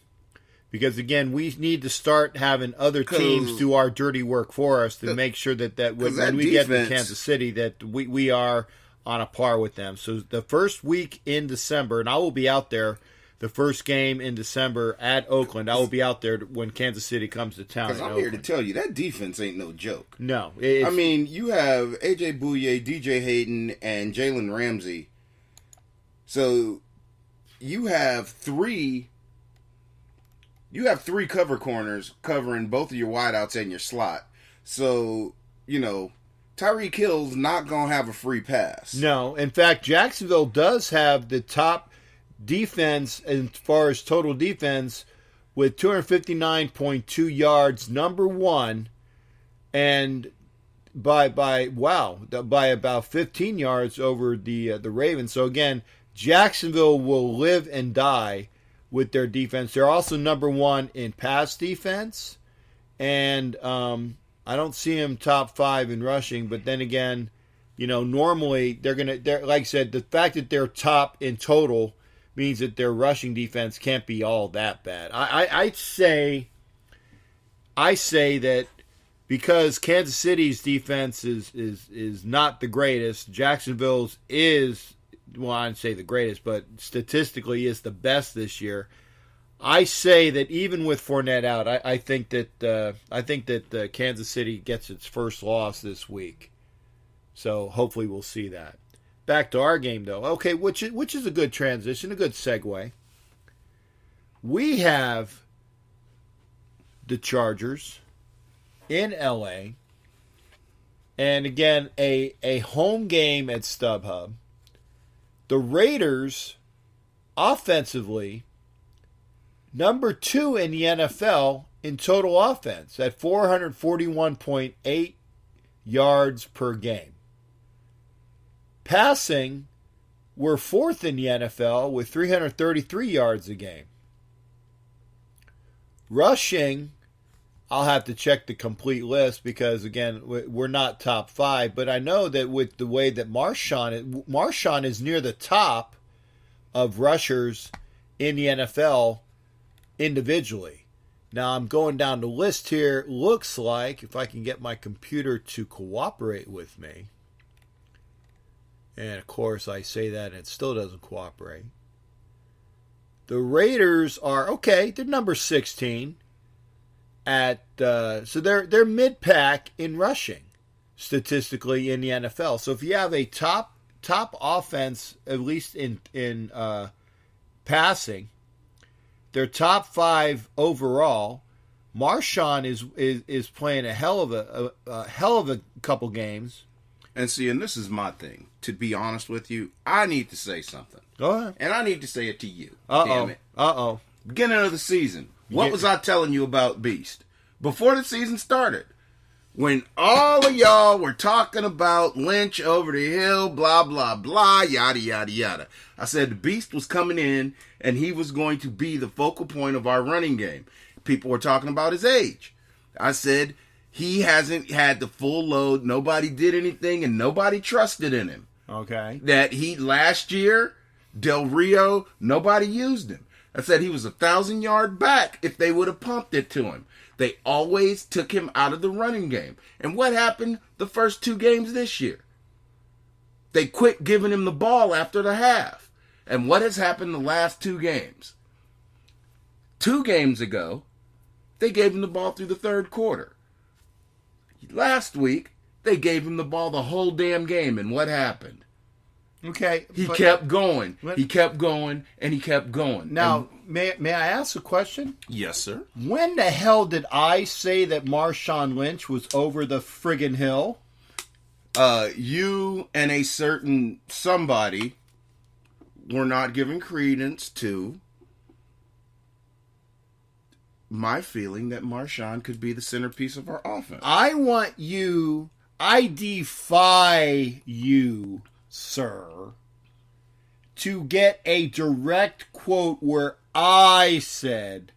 Because, again, we need to start having other teams do our dirty work for us to make sure that when we get to Kansas City that we are on a par with them. So the first week in December, and I will be out there, the first game in December at Oakland, I will be out there when Kansas City comes to town. Because I'm here to tell you, that defense ain't no joke. No. I mean, you have A.J. Bouye, D.J. Hayden, and Jalen Ramsey. So you have three cover corners covering both of your wideouts and your slot. So, Tyreek Hill's not going to have a free pass. No. In fact, Jacksonville does have the top defense as far as total defense with 259.2 yards, number one, and by about 15 yards over the Ravens. So, again, Jacksonville will live and die with their defense. They're also number one in pass defense, and I don't see them top 5 in rushing. But then again, normally they're like I said, the fact that they're top in total means that their rushing defense can't be all that bad. I say that because Kansas City's defense is not the greatest, Jacksonville's is. Well, I wouldn't say the greatest, but statistically is the best this year. I say that even with Fournette out, I think that Kansas City gets its first loss this week. So hopefully we'll see that. Back to our game, though. Okay, which is a good transition, a good segue. We have the Chargers in L.A. And again, a home game at StubHub. The Raiders, offensively, number 2 in the NFL in total offense at 441.8 yards per game. Passing, we're 4th in the NFL with 333 yards a game. Rushing, I'll have to check the complete list because, again, we're not top 5. But I know that with the way that Marshawn is near the top of rushers in the NFL individually. Now, I'm going down the list here. Looks like, if I can get my computer to cooperate with me, and, of course, I say that and it still doesn't cooperate. The Raiders are, okay, they're number 16. So they're mid-pack in rushing, statistically, in the NFL. So if you have a top offense, at least in passing, they're top 5 overall. Marshawn is playing a hell of a couple games. And see, and this is my thing. To be honest with you, I need to say something. Go ahead. And I need to say it to you. Damn it. Beginning of the season. What was I telling you about Beast? Before the season started. when all of y'all were talking about Lynch over the hill, blah, blah, blah, yada, yada, yada. I said the beast was coming in and he was going to be the focal point of our running game. People were talking about his age. I said he hasn't had the full load. Nobody did anything and nobody trusted in him. Okay. That last year, Del Rio, nobody used him. I said he was 1,000-yard back if they would have pumped it to him. They always took him out of the running game. And what happened the first 2 games this year? They quit giving him the ball after the half. And what has happened the last 2 games? 2 games ago, they gave him the ball through the third quarter. Last week, they gave him the ball the whole damn game. And what happened? Okay. He kept going. He kept going, and he kept going. Now, may I ask a question? Yes, sir. When the hell did I say that Marshawn Lynch was over the friggin' hill? You and a certain somebody were not giving credence to my feeling that Marshawn could be the centerpiece of our offense. I defy you, sir, to get a direct quote where I said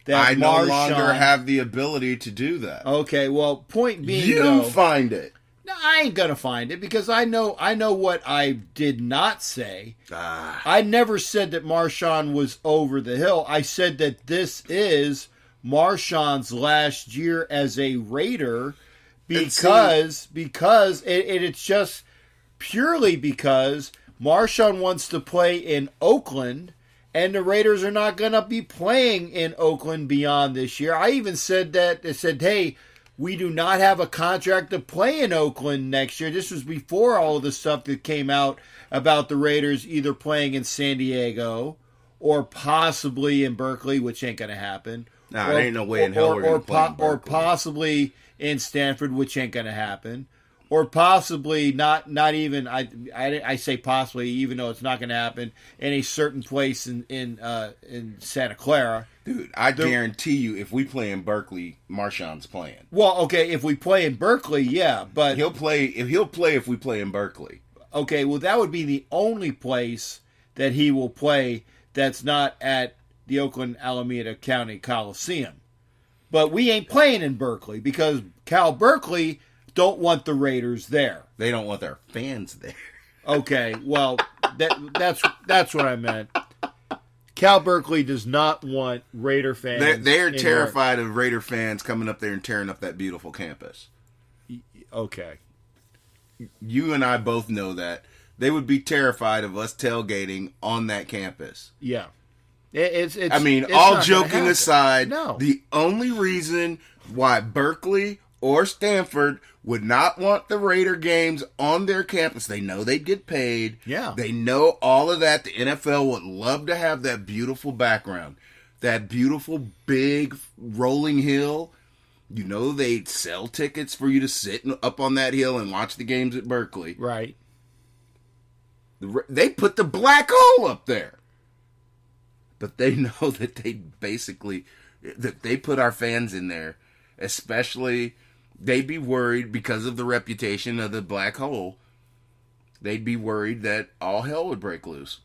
that I no longer have the ability to do that. Okay, well, point being, you find it. No, I ain't gonna find it because I know what I did not say. I never said that Marshawn was over the hill. I said that this is Marshawn's last year as a Raider because it's just purely because Marshawn wants to play in Oakland, and the Raiders are not going to be playing in Oakland beyond this year. I even said that. I said, hey, we do not have a contract to play in Oakland next year. This was before all of the stuff that came out about the Raiders either playing in San Diego or possibly in Berkeley, which ain't going to happen. Nah, there ain't no way in hell we're going to play in Berkeley. Or possibly in Stanford, which ain't going to happen. Or possibly not even, I say possibly, even though it's not going to happen, in a certain place in Santa Clara. Dude, I guarantee you, if we play in Berkeley, Marshawn's playing. Well, okay, if we play in Berkeley, yeah, but he'll play if we play in Berkeley. Okay, well, that would be the only place that he will play that's not at the Oakland Alameda County Coliseum. But we ain't playing in Berkeley because Cal Berkeley don't want the Raiders there. They don't want their fans there. Okay, well, that's what I meant. Cal Berkeley does not want Raider fans. They're terrified of Raider fans coming up there and tearing up that beautiful campus. Okay. You and I both know that. They would be terrified of us tailgating on that campus. Yeah. All joking aside, no. The only reason why Berkeley or Stanford would not want the Raider games on their campus, they know they'd get paid. Yeah. They know all of that. The NFL would love to have that beautiful background, that beautiful big rolling hill. You know they'd sell tickets for you to sit up on that hill and watch the games at Berkeley. Right. They put the black hole up there. But they know that they put our fans in there, especially they'd be worried because of the reputation of the black hole. They'd be worried that all hell would break loose.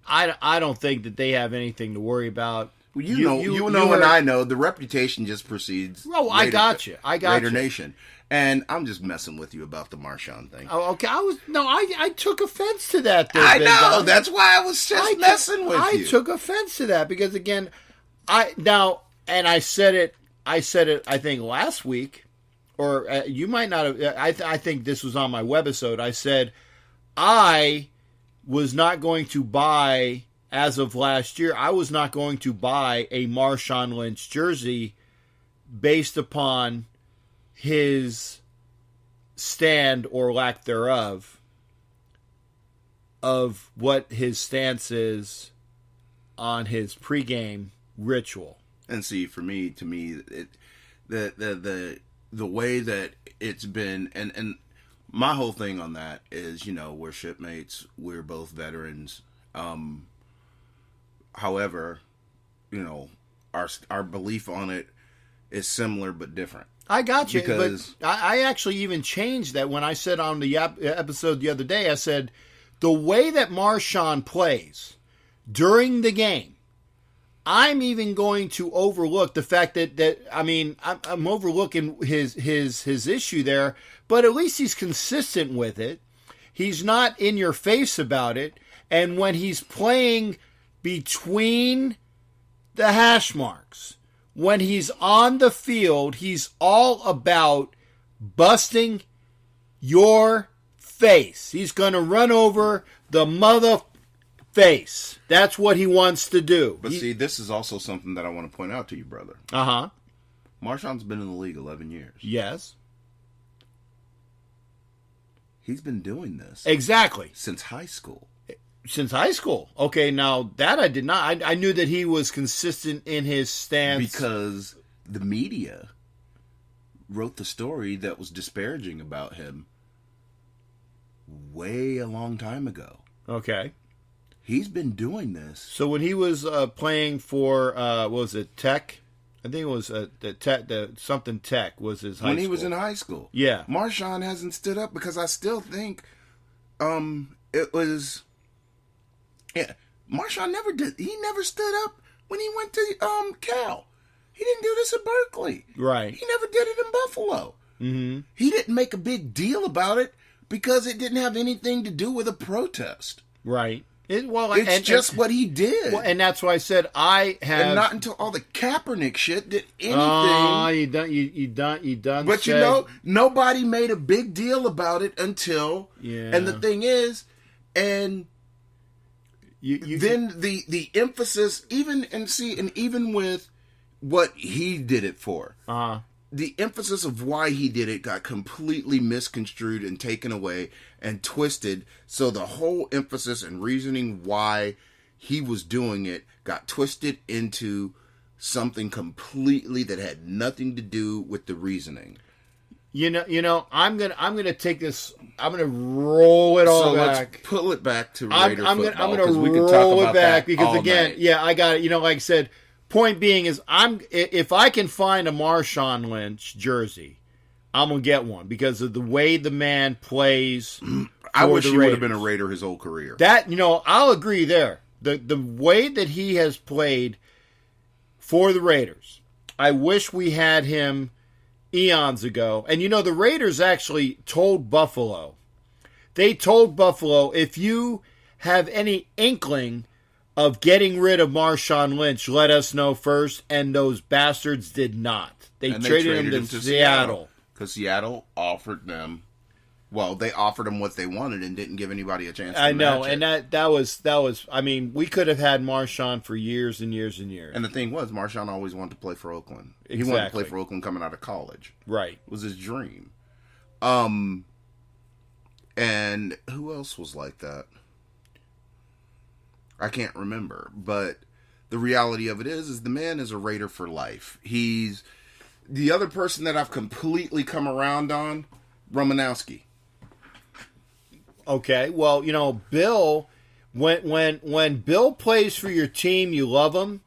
I don't think that they have anything to worry about. Well, you know, and I know the reputation just precedes. Oh, I got you. Raider Nation, and I'm just messing with you about the Marshawn thing. Oh, okay. I took offense to that. I know. That's why I was just messing with you. I took offense to that because again, I said it. I think last week, or you might not have. I think this was on my webisode. I said I was not going to buy. As of last year, I was not going to buy a Marshawn Lynch jersey based upon his stand or lack thereof of what his stance is on his pregame ritual. And see, to me, the way that it's been, and my whole thing on that is, we're shipmates, we're both veterans. However, our belief on it is similar but different. I got you, Because but I actually even changed that when I said on the episode the other day. I said the way that Marshawn plays during the game, I'm even going to overlook the fact that I'm overlooking his issue there, but at least he's consistent with it. He's not in your face about it, and when he's playing between the hash marks, when he's on the field, he's all about busting your face. He's going to run over the mother face. That's what he wants to do. But see, this is also something that I want to point out to you, brother. Uh-huh. Marshawn's been in the league 11 years. Yes. He's been doing this. Exactly. Since high school. Since high school. Okay, now that I did not. I knew that he was consistent in his stance. Because the media wrote the story that was disparaging about him way a long time ago. Okay. He's been doing this. So when he was playing for, what was it, Tech? I think it was something Tech was his high school. When he was in high school. Yeah. Marshawn hasn't stood up because I still think it was... Yeah, Marshawn never did. He never stood up when he went to Cal. He didn't do this at Berkeley. Right. He never did it in Buffalo. Mm-hmm. He didn't make a big deal about it because it didn't have anything to do with a protest. Right. It's just what he did. Well, and that's why I said I have. And not until all the Kaepernick shit did anything. Oh, you done. But said, nobody made a big deal about it until. Yeah. And the thing is, and. Then the emphasis, even with what he did it for, the emphasis of why he did it got completely misconstrued and taken away and twisted. So the whole emphasis and reasoning why he was doing it got twisted into something completely that had nothing to do with the reasoning. You know, I'm gonna take this. I'm gonna roll it all back. Let's pull it back to Raider I'm football. gonna roll it back because again, yeah, I got it. You know, like I said, point being is, if I can find a Marshawn Lynch jersey, I'm gonna get one because of the way the man plays. I wish he would have been a Raider his whole career. That, I'll agree there. The way that he has played for the Raiders, I wish we had him eons ago. And the Raiders actually told Buffalo. They told Buffalo, if you have any inkling of getting rid of Marshawn Lynch, let us know first. And those bastards did not. They traded him to Seattle. Because Seattle offered them, they offered him what they wanted and didn't give anybody a chance to I know, match and it. that was, I mean, we could have had Marshawn for years and years and years. And the thing was, Marshawn always wanted to play for Oakland. Exactly. He wanted to play for Oakland coming out of college. Right. It was his dream. And who else was like that? I can't remember. But the reality of it is the man is a Raider for life. He's the other person that I've completely come around on, Romanowski. Okay, well, Bill, when Bill plays for your team, you love him.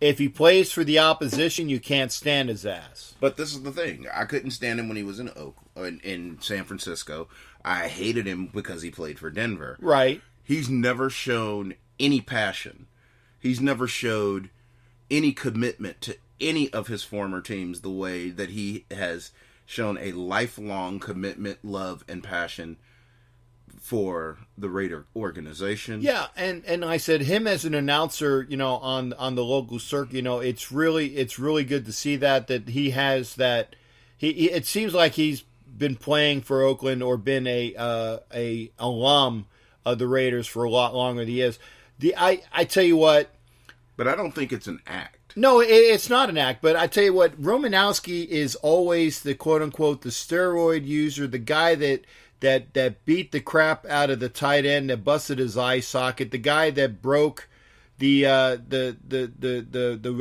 If he plays for the opposition, you can't stand his ass. But this is the thing. I couldn't stand him when he was in San Francisco. I hated him because he played for Denver. Right. He's never shown any passion. He's never showed any commitment to any of his former teams the way that he has shown a lifelong commitment, love, and passion for the Raider organization. Yeah, and I said him as an announcer, on the local circuit, it's really good to see that he has that. He it seems like he's been playing for Oakland or been a alum of the Raiders for a lot longer than he is. I tell you what, but I don't think it's an act. No, it's not an act. But I tell you what, Romanowski is always the quote unquote the steroid user, the guy that beat the crap out of the tight end, that busted his eye socket, the guy that broke the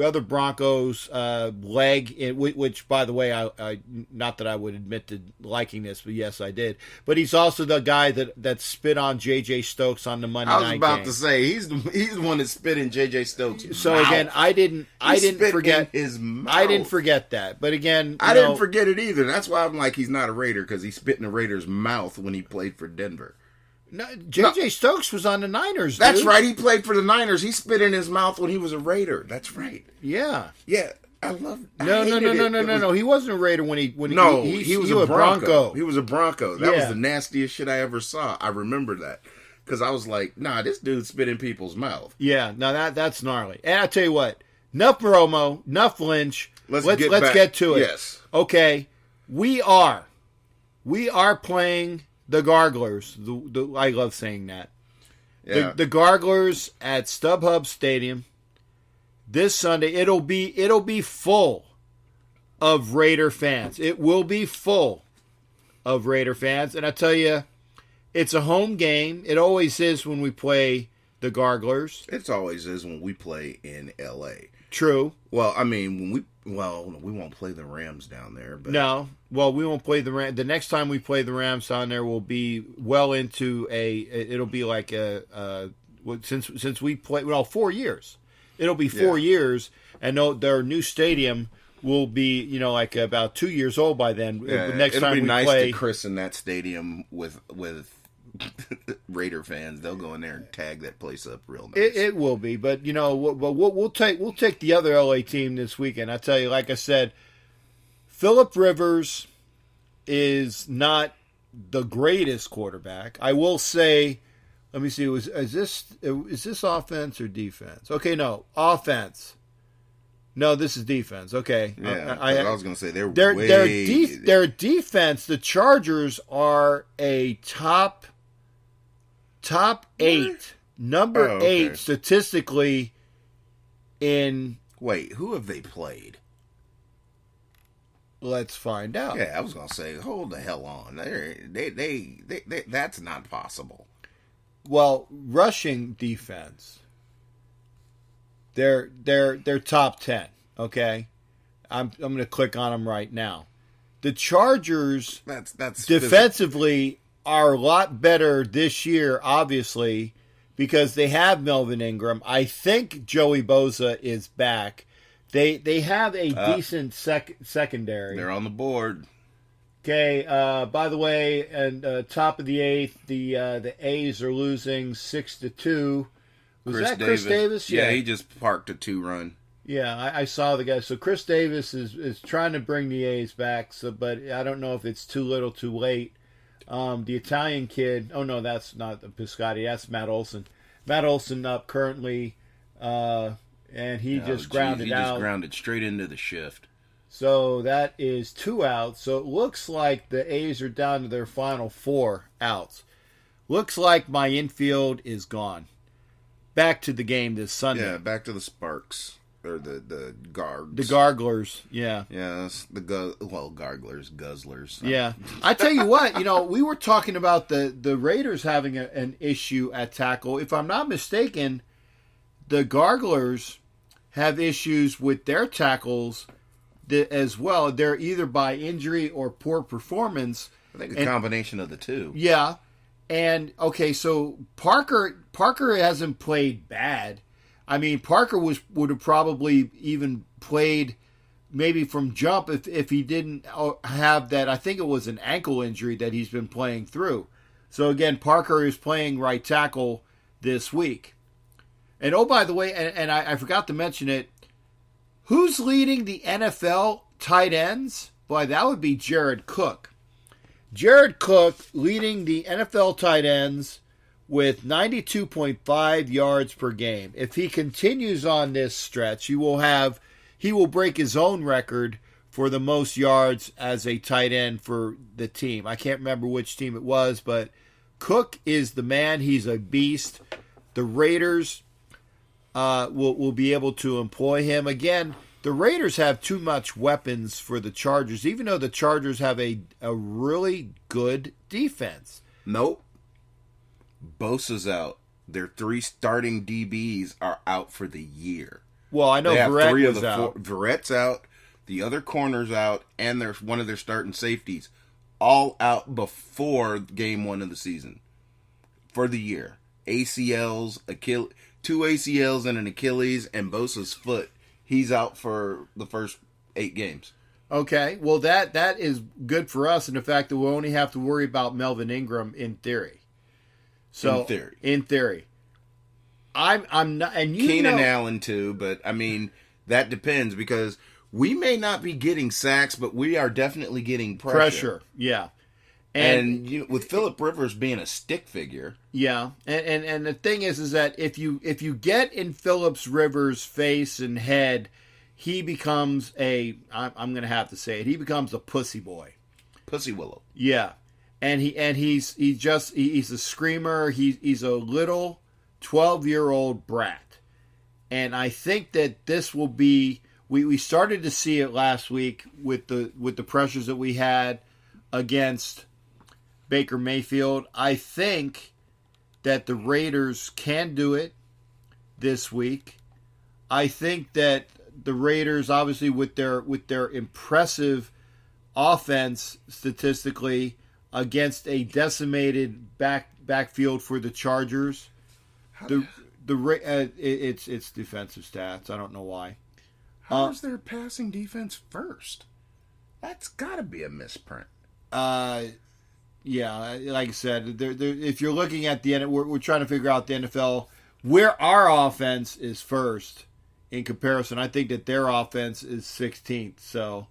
other Broncos leg, which by the way, I not that I would admit to liking this, but yes, I did. But he's also the guy that spit on J.J. Stokes on the Monday night game. I was about to say he's the one that spit in J.J. Stokes' So mouth. again, I didn't forget his mouth. I didn't forget that. But again, I didn't forget it either. That's why I'm like, he's not a Raider, because he spit in the Raiders' mouth when he played for Denver. No, J.J. Stokes was on the Niners, dude. That's right. He played for the Niners. He spit in his mouth when he was a Raider. That's right. Yeah. Yeah. I love. No. He wasn't a Raider when he was a Bronco. He was a Bronco. That Yeah. was the nastiest shit I ever saw. I remember that because I was like, nah, this dude spit in people's mouth. Yeah. No, that's gnarly. And I tell you what, enough Romo, enough Lynch. Let's get to it. Yes. Okay. We are playing the Garglers. I love saying that. Yeah. The Garglers at StubHub Stadium this Sunday. It'll be full of Raider fans. It will be full of Raider fans. And I tell you, it's a home game. It always is when we play the Garglers. It always is when we play in L.A. True. Well, I mean, we won't play the Rams down there. But No. Well, we won't play the Rams. The next time we play the Rams down there will be well into it'll be like since we play, 4 years. It'll be 4 years, and their new stadium will be, like about 2 years old by then. Yeah, next time we nice play, to christen that stadium with Raider fans. They'll go in there and tag that place up real nice. It will be, but we'll take the other LA team this weekend. I tell you, like I said, Phillip Rivers is not the greatest quarterback. I will say, let me see, is this offense or defense? Okay, no, offense. No, this is defense. Okay, yeah. I was going to say their defense. The Chargers are a top 8, number 8 statistically. Wait, who have they played? Let's find out. Yeah, I was gonna say, hold the hell on. They that's not possible. Well, rushing defense, they're top 10. Okay, I'm going to click on them right now. The Chargers, that's defensively are a lot better this year, obviously, because they have Melvin Ingram. I think Joey Bosa is back. They have a decent secondary. They're on the board. Okay. By the way, and top of the 8th, the A's are losing 6-2. Was that Chris Davis? Yeah, he just parked a 2-run. Yeah, I saw the guy. So Chris Davis is trying to bring the A's back. But I don't know if it's too little, too late. The Italian kid. Oh no, that's not Piscotti. That's Matt Olson. Matt Olson up currently. And he just grounded out. He just grounded straight into the shift. So that is 2 outs. So it looks like the A's are down to their final 4 outs. Looks like my infield is gone. Back to the game this Sunday. Yeah, back to the Sparks. Or the Gargs. The Garglers, yeah. Yes, Garglers, Guzzlers. Yeah. I tell you what, we were talking about the Raiders having an issue at tackle. If I'm not mistaken, the Garglers have issues with their tackles as well. They're either by injury or poor performance. I think a combination of the two. Yeah. And, okay, so Parker hasn't played bad. I mean, Parker would have probably even played maybe from jump if he didn't have that. I think it was an ankle injury that he's been playing through. So, again, Parker is playing right tackle this week. And, oh, by the way, and I forgot to mention it, who's leading the NFL tight ends? Boy, that would be Jared Cook. Jared Cook leading the NFL tight ends with 92.5 yards per game. If he continues on this stretch, he will break his own record for the most yards as a tight end for the team. I can't remember which team it was, but Cook is the man. He's a beast. The Raiders will be able to employ him. Again, the Raiders have too much weapons for the Chargers, even though the Chargers have a really good defense. Nope. Bosa's out. Their 3 starting DBs are out for the year. Well, I know They have Verrett 3 of was the out. 4. Verrett's out. The other corner's out, and there's one of their starting safeties, all out before game 1 of the season for the year. ACLs, 2 ACLs and an Achilles, and Bosa's foot. He's out for the first 8 games. Okay, well that is good for us in the fact that we'll only have to worry about Melvin Ingram in theory. So in theory, I'm not, and you Keenan know, Allen too, but I mean that depends because we may not be getting sacks, but we are definitely getting pressure. Yeah, and you know, with Phillip Rivers being a stick figure, yeah, and the thing is that if you get in Phillips Rivers' face and head, he becomes I'm going to have to say it. He becomes a pussy boy, pussy willow. Yeah, and he's a screamer. He's a little 12-year-old brat, and I think that this will be. We started to see it last week with the pressures that we had against Baker Mayfield. I think that the Raiders can do it this week. I think that the Raiders, obviously with their impressive offense statistically against a decimated backfield for the Chargers, it's defensive stats. I don't know why. How is their passing defense first? That's got to be a misprint. Yeah, like I said, if you're looking at the end, we're trying to figure out the NFL where our offense is first in comparison. I think that their offense is 16th, so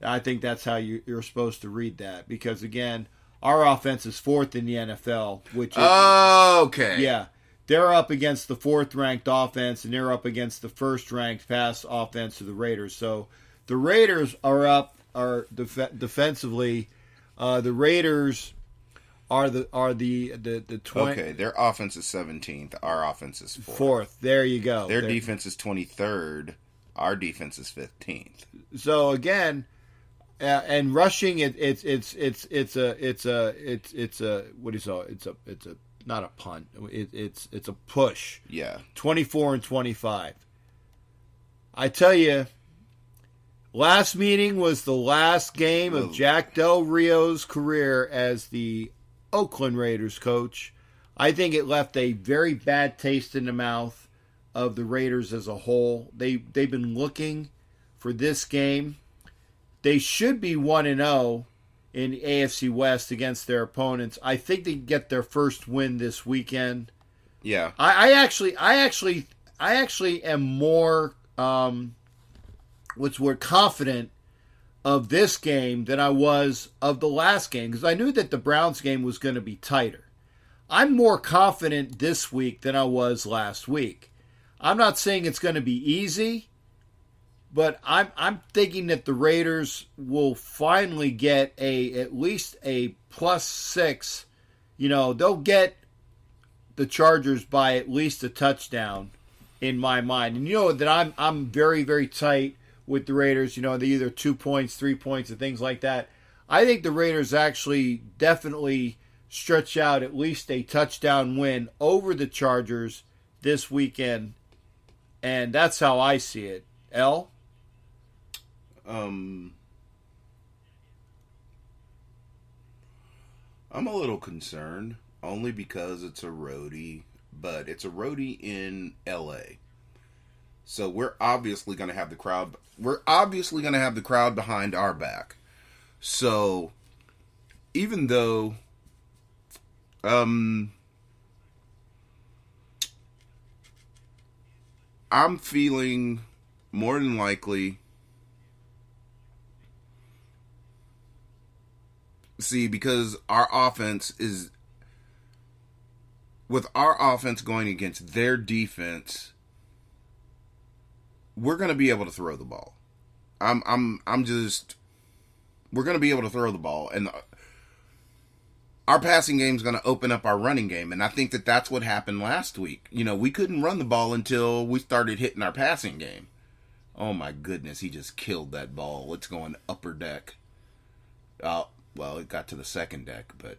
I think that's how you're supposed to read that. Because again, our offense is 4th in the NFL, which is okay. Yeah, they're up against the 4th-ranked offense, and they're up against the 1st-ranked pass offense of the Raiders. So the Raiders are defensively. The Raiders are the 20. Okay, their offense is 17th. Our offense is 4th. There you go. Their defense is 23rd. Our defense is 15th. So again, and rushing it's a what do you call it? It's a not a punt. It's a push. Yeah. 24 and 25. I tell you, last meeting was the last game of Jack Del Rio's career as the Oakland Raiders coach. I think it left a very bad taste in the mouth of the Raiders as a whole. They've been looking for this game. They should be 1-0 in the AFC West against their opponents. I think they can get their first win this weekend. Yeah. I actually am more confident of this game than I was of the last game because I knew that the Browns game was going to be tighter. I'm more confident this week than I was last week. I'm not saying it's going to be easy, but I'm thinking that the Raiders will finally get at least a +6. You know, they'll get the Chargers by at least a touchdown in my mind. And you know that I'm very, very tight with the Raiders. You know, they're either 2 points, 3 points, and things like that. I think the Raiders actually definitely stretch out at least a touchdown win over the Chargers this weekend. And that's how I see it. L? I'm a little concerned, only because it's a roadie, but it's a roadie in LA. So we're obviously going to have the crowd. We're obviously going to have the crowd behind our back. So even though, I'm feeling more than likely. See, because our offense is, with our offense going against their defense, we're going to be able to throw the ball. We're going to be able to throw the ball, and our passing game is going to open up our running game, and I think that that's what happened last week. You know, we couldn't run the ball until we started hitting our passing game. Oh my goodness, he just killed that ball. It's going upper deck. Well, it got to the second deck, but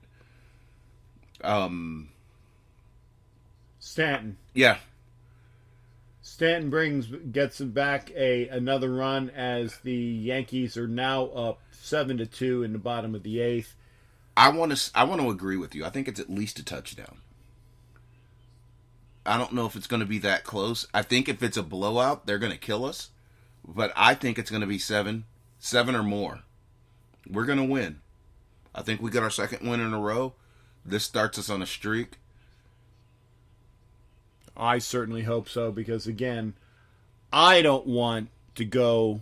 Stanton. Yeah. Stanton gets back another run as the Yankees are now up 7-2 in the bottom of the 8th. I want to agree with you. I think it's at least a touchdown. I don't know if it's going to be that close. I think if it's a blowout, they're going to kill us. But I think it's going to be 7 or more. We're going to win. I think we got our second win in a row. This starts us on a streak. I certainly hope so because, again, I don't want to go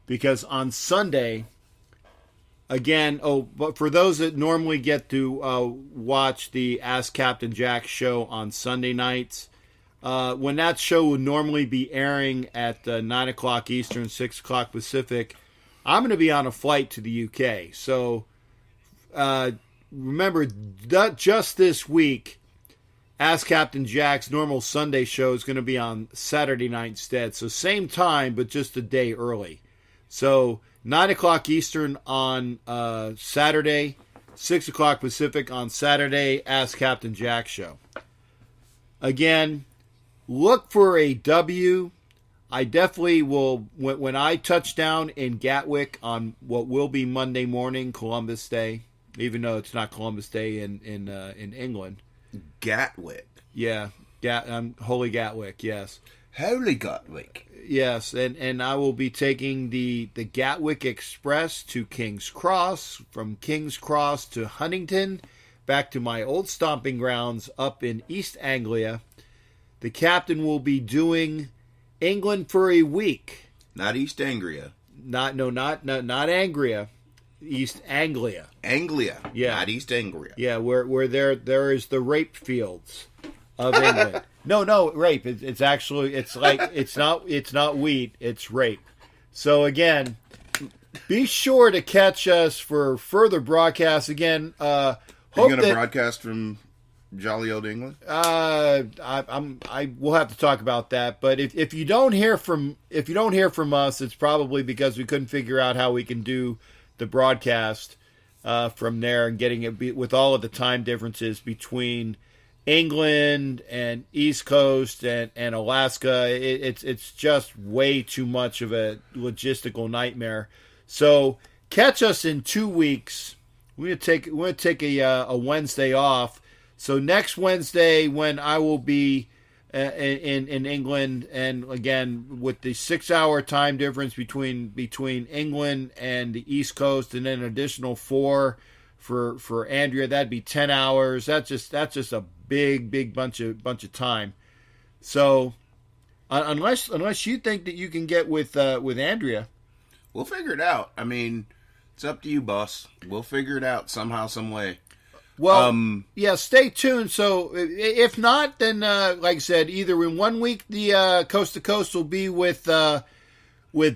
because on Sunday, again, but for those that normally get to watch the Ask Captain Jack show on Sunday nights, when that show would normally be airing at 9 o'clock Eastern, 6 o'clock Pacific, I'm going to be on a flight to the UK. So remember, just this week, Ask Captain Jack's normal Sunday show is going to be on Saturday night instead. So same time, but just a day early. So 9 o'clock Eastern on Saturday, 6 o'clock Pacific on Saturday, Ask Captain Jack show. Again, look for a W. I definitely will, when I touch down in Gatwick on what will be Monday morning, Columbus Day, even though it's not Columbus Day in England. Gatwick. Yeah, Holy Gatwick, yes. Holy Gatwick. Yes, and I will be taking the Gatwick Express to King's Cross, from King's Cross to Huntington, back to my old stomping grounds up in East Anglia. The captain will be doing England for a week. Not East Anglia. Not Anglia. East Anglia. Anglia. Yeah. Not East Anglia. Yeah, where there is the rape fields of England. No, rape. It's actually it's not wheat, it's rape. So again, be sure to catch us for further broadcasts. Again, Are you going to broadcast from jolly old England? I will have to talk about that. But if you don't hear from us, it's probably because we couldn't figure out how we can do the broadcast from there and getting it with all of the time differences between England and East Coast and Alaska. It's just way too much of a logistical nightmare. So catch us in 2 weeks. We're gonna take a Wednesday off. So next Wednesday, when I will be in England, and again with the 6-hour time difference between England and the East Coast, and then an additional 4 for Andrea, that'd be 10 hours. That's just a big bunch of time. So unless you think that you can get with Andrea, we'll figure it out. I mean, it's up to you, boss. We'll figure it out somehow, some way. Well, yeah, stay tuned. So if not, then like I said, either in 1 week the Coast to Coast will be with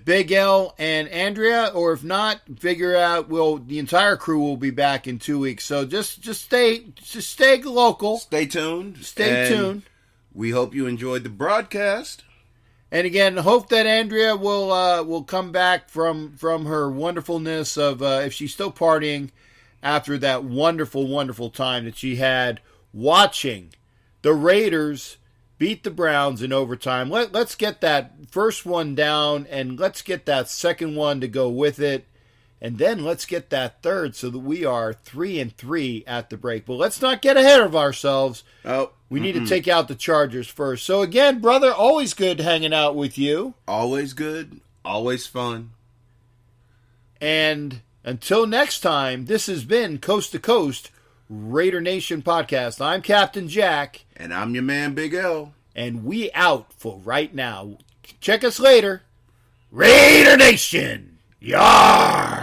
Big L and Andrea, or if not, figure out the entire crew will be back in 2 weeks. So just stay local. Stay tuned. Stay tuned. We hope you enjoyed the broadcast. And again, hope that Andrea will come back from her wonderfulness of if she's still partying after that wonderful time that she had watching the Raiders beat the Browns in overtime. Let's get that first one down, and let's get that second one to go with it, and then let's get that third so that we are 3-3 at the break. But let's not get ahead of ourselves. We need to take out the Chargers first. So again, brother, always good hanging out with you. Always good. Always fun. And until next time, this has been Coast to Coast Raider Nation Podcast. I'm Captain Jack. And I'm your man, Big L. And we out for right now. Check us later. Raider Nation! Yar!